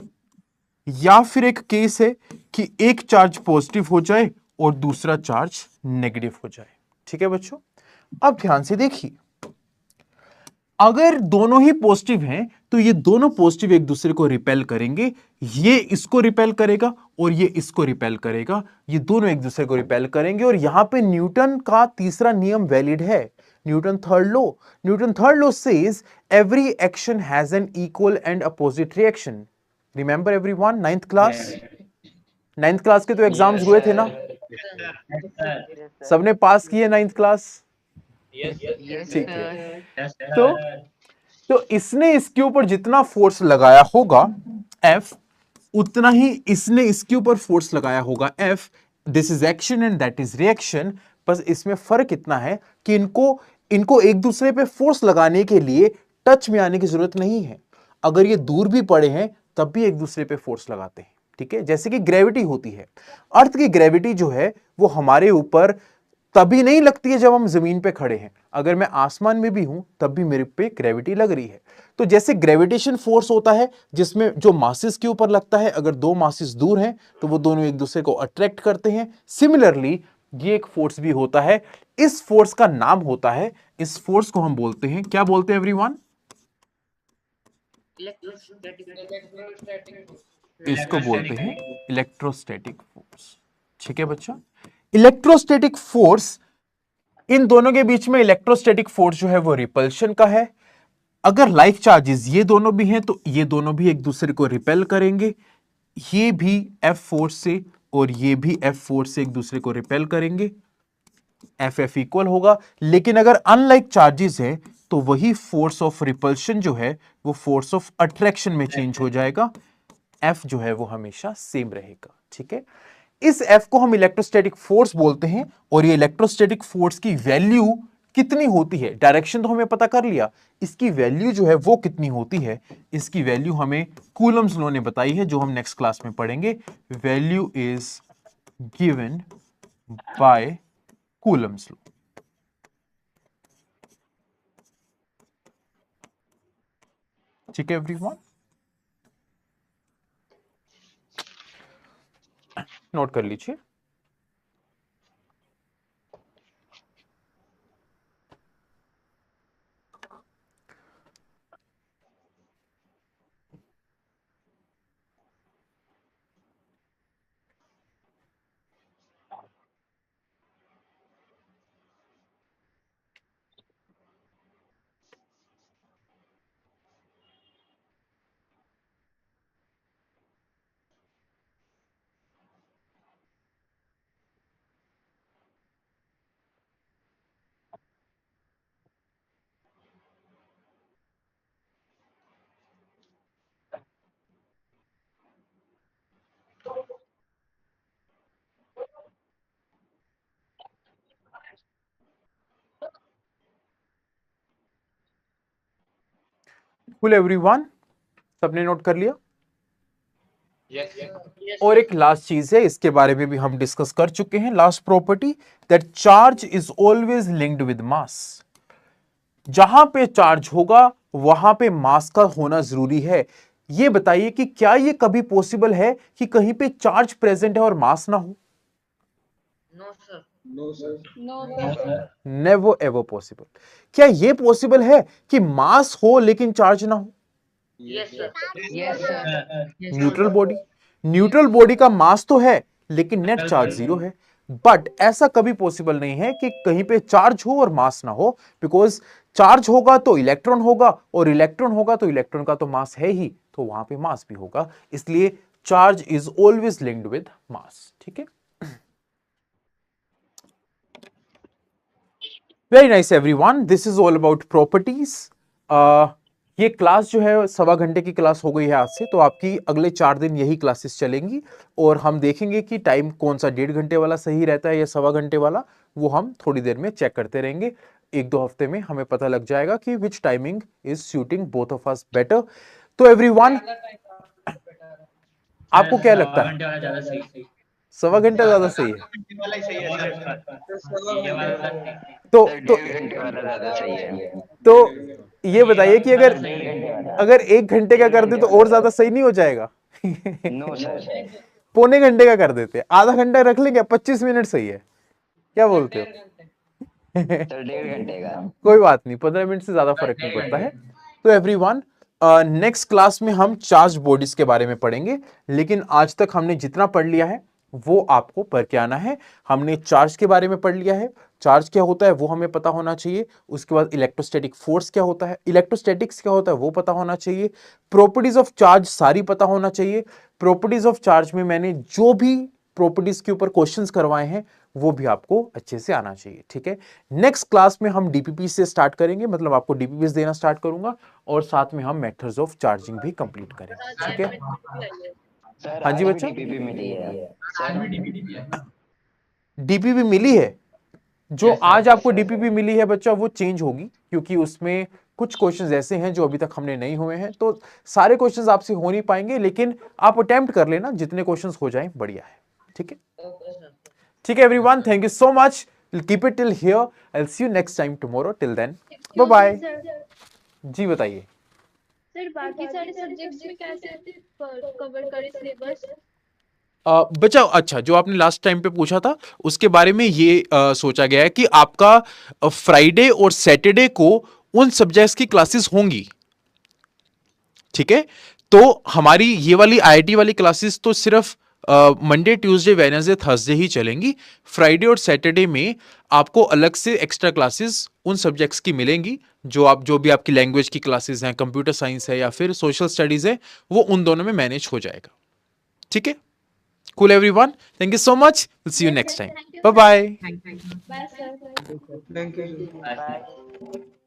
या फिर एक केस है कि एक चार्ज पॉजिटिव हो जाए और दूसरा चार्ज नेगेटिव हो जाए। ठीक है बच्चों, अब ध्यान से देखिए, अगर दोनों ही पॉजिटिव हैं तो ये दोनों पॉजिटिव एक दूसरे को रिपेल करेंगे। ये इसको रिपेल करेगा और ये इसको रिपेल करेगा, ये दोनों एक दूसरे को रिपेल करेंगे। और यहां पे न्यूटन का तीसरा नियम वैलिड है, Newton third law. Newton third law says every action has an equal and opposite reaction. Remember everyone, ninth class, ninth class के तो एग्जाम्स हुए थे ना, सबने पास किए नाइन्थ क्लास? ठीक है, तो इसने इसके ऊपर जितना फोर्स लगाया होगा F, उतना ही इसने इसके ऊपर फोर्स लगाया होगा F। This is action and that is reaction. बस इसमें फर्क इतना है कि इनको एक दूसरे पे फोर्स लगाने के लिए टच में आने की जरूरत नहीं है। अगर ये दूर भी पड़े हैं तब भी एक दूसरे पे फोर्स लगाते हैं। ठीक है, जैसे कि ग्रेविटी होती है। अर्थ की ग्रेविटी जो है वो हमारे ऊपर तभी नहीं लगती है जब हम जमीन पे खड़े हैं, अगर मैं आसमान में भी हूं तब भी मेरे पे ग्रेविटी लग रही है। तो जैसे ग्रेविटेशन फोर्स होता है जिसमें जो मासेस के ऊपर लगता है, अगर दो मासेस दूर हैं तो वो दोनों एक दूसरे को अट्रैक्ट करते हैं, सिमिलरली ये एक फोर्स भी होता है। इस फोर्स का नाम होता है, इस फोर्स को हम बोलते हैं, क्या बोलते हैं एवरीवन? इसको बोलते हैं इलेक्ट्रोस्टैटिक फोर्स। ठीक है बच्चा, इलेक्ट्रोस्टैटिक फोर्स, इन दोनों के बीच में इलेक्ट्रोस्टैटिक फोर्स जो है वो रिपल्शन का है। अगर लाइक चार्जेस ये दोनों भी हैं तो ये दोनों भी एक दूसरे को रिपेल करेंगे, ये भी F फोर्स से और ये भी F फोर्स से एक दूसरे को रिपेल करेंगे, F इक्वल होगा। लेकिन अगर अनलाइक चार्जेस है तो वही फोर्स ऑफ रिपल्शन जो है वो फोर्स ऑफ अट्रैक्शन में चेंज हो जाएगा, F जो है वो हमेशा सेम रहेगा। ठीक है, इस F को हम इलेक्ट्रोस्टैटिक फोर्स बोलते हैं। और ये इलेक्ट्रोस्टैटिक फोर्स की वैल्यू कितनी होती है, डायरेक्शन तो हमें पता कर लिया, इसकी वैल्यू जो है वो कितनी होती है, इसकी वैल्यू हमें कूलम्स लॉ ने बताई है, जो हम नेक्स्ट क्लास में पढ़ेंगे। Value is given by Coulomb's law. ठीक है एवरीवन, नोट कर लीजिए। कुल एवरीवन, सबने नोट कर लिया? और एक लास्ट चीज है, इसके बारे में भी हम डिस्कस कर चुके हैं, last property, that charge is always linked with mass. जहां पे चार्ज होगा वहां पे मास का होना जरूरी है। ये बताइए कि क्या ये कभी पॉसिबल है कि कहीं पे चार्ज प्रेजेंट है और मास ना हो? Never ever possible. क्या ये पॉसिबल है कि मास हो लेकिन चार्ज ना हो? न्यूट्रल बॉडी, न्यूट्रल बॉडी का मास तो है लेकिन नेट चार्ज 0 है। बट ऐसा कभी पॉसिबल नहीं है कि कहीं पे चार्ज हो और मास ना हो, बिकॉज चार्ज होगा तो इलेक्ट्रॉन होगा और इलेक्ट्रॉन होगा तो इलेक्ट्रॉन का तो मास है ही, तो वहां पे मास भी होगा। इसलिए charge is always linked with mass. ठीक है, very nice everyone, this is all about properties. ये क्लास जो है 1.25 घंटे की क्लास हो गई है आज से, तो आपकी अगले 4 दिन यही क्लासेस चलेंगी और हम देखेंगे कि टाइम कौन सा 1.5 घंटे वाला सही रहता है या 1.25 घंटे वाला, वो हम थोड़ी देर में चेक करते रहेंगे। 1-2 हफ्ते में हमें पता लग जाएगा कि which timing is suiting both of us better. तो एवरीवन, आपको क्या लगता है? 1.25 घंटा ज्यादा सही है? तो ये बताइए कि अगर 1 घंटे का कर दे तो और ज्यादा सही नहीं हो जाएगा? पौने घंटे का कर देते, आधा घंटा रख लेंगे, 25 मिनट सही है, क्या बोलते हो? 1.5 घंटे का कोई बात नहीं, 15 मिनट से ज्यादा फर्क नहीं पड़ता है। तो एवरीवन, नेक्स्ट क्लास में हम चार्ज बॉडीज के बारे में पढ़ेंगे, लेकिन आज तक हमने जितना पढ़ लिया है वो आपको पढ़ के आना है। हमने चार्ज के बारे में पढ़ लिया है, चार्ज क्या होता है वो हमें पता होना चाहिए। उसके बाद इलेक्ट्रोस्टैटिक फोर्स क्या होता है, इलेक्ट्रोस्टैटिक्स क्या होता है वो पता होना चाहिए। प्रॉपर्टीज ऑफ चार्ज सारी पता होना चाहिए। प्रॉपर्टीज ऑफ चार्ज में मैंने जो भी प्रॉपर्टीज के ऊपर क्वेश्चंस करवाए हैं वो भी आपको अच्छे से आना चाहिए। ठीक है, नेक्स्ट क्लास में हम डीपीपी से स्टार्ट करेंगे, मतलब आपको डीपीपी देना स्टार्ट करूंगा और साथ में हम मेथड्स ऑफ चार्जिंग भी कंप्लीट करेंगे। ठीक है, हाँ जी बच्चा, डीपीपी मिली है। जो आज आपको डीपीपी मिली है बच्चा वो चेंज होगी, क्योंकि उसमें कुछ क्वेश्चंस ऐसे हैं जो अभी तक हमने नहीं हुए हैं, तो सारे क्वेश्चंस आपसे हो नहीं पाएंगे, लेकिन आप अटेम्प्ट कर लेना, जितने क्वेश्चंस हो जाएं बढ़िया है। ठीक है, ठीक है everyone, thank you so much, keep it till here, I will see you next time tomorrow, till then bye bye. जी बताइए सर, बाकी सारे सब्जेक्ट्स में कैसे कवर करें सिलेबस? बच्चा, अच्छा जो आपने लास्ट टाइम पे पूछा था उसके बारे में ये सोचा गया है कि आपका फ्राइडे और सैटरडे को उन सब्जेक्ट्स की क्लासेस होंगी। ठीक है, तो हमारी ये वाली आईआईटी वाली क्लासेस तो सिर्फ मंडे ट्यूसडे वेडनेसडे थर्सडे ही चलेंगी। फ्राइडे और सैटरडे में आपको अलग से एक्स्ट्रा क्लासेस उन सब्जेक्ट्स की मिलेंगी, जो भी आपकी लैंग्वेज की क्लासेस हैं, कंप्यूटर साइंस है या फिर सोशल स्टडीज है, वो उन दोनों में मैनेज हो जाएगा। ठीक है, cool everyone, thank you so much, we'll see you next time, bye bye। Bye sir. Thank you. Bye.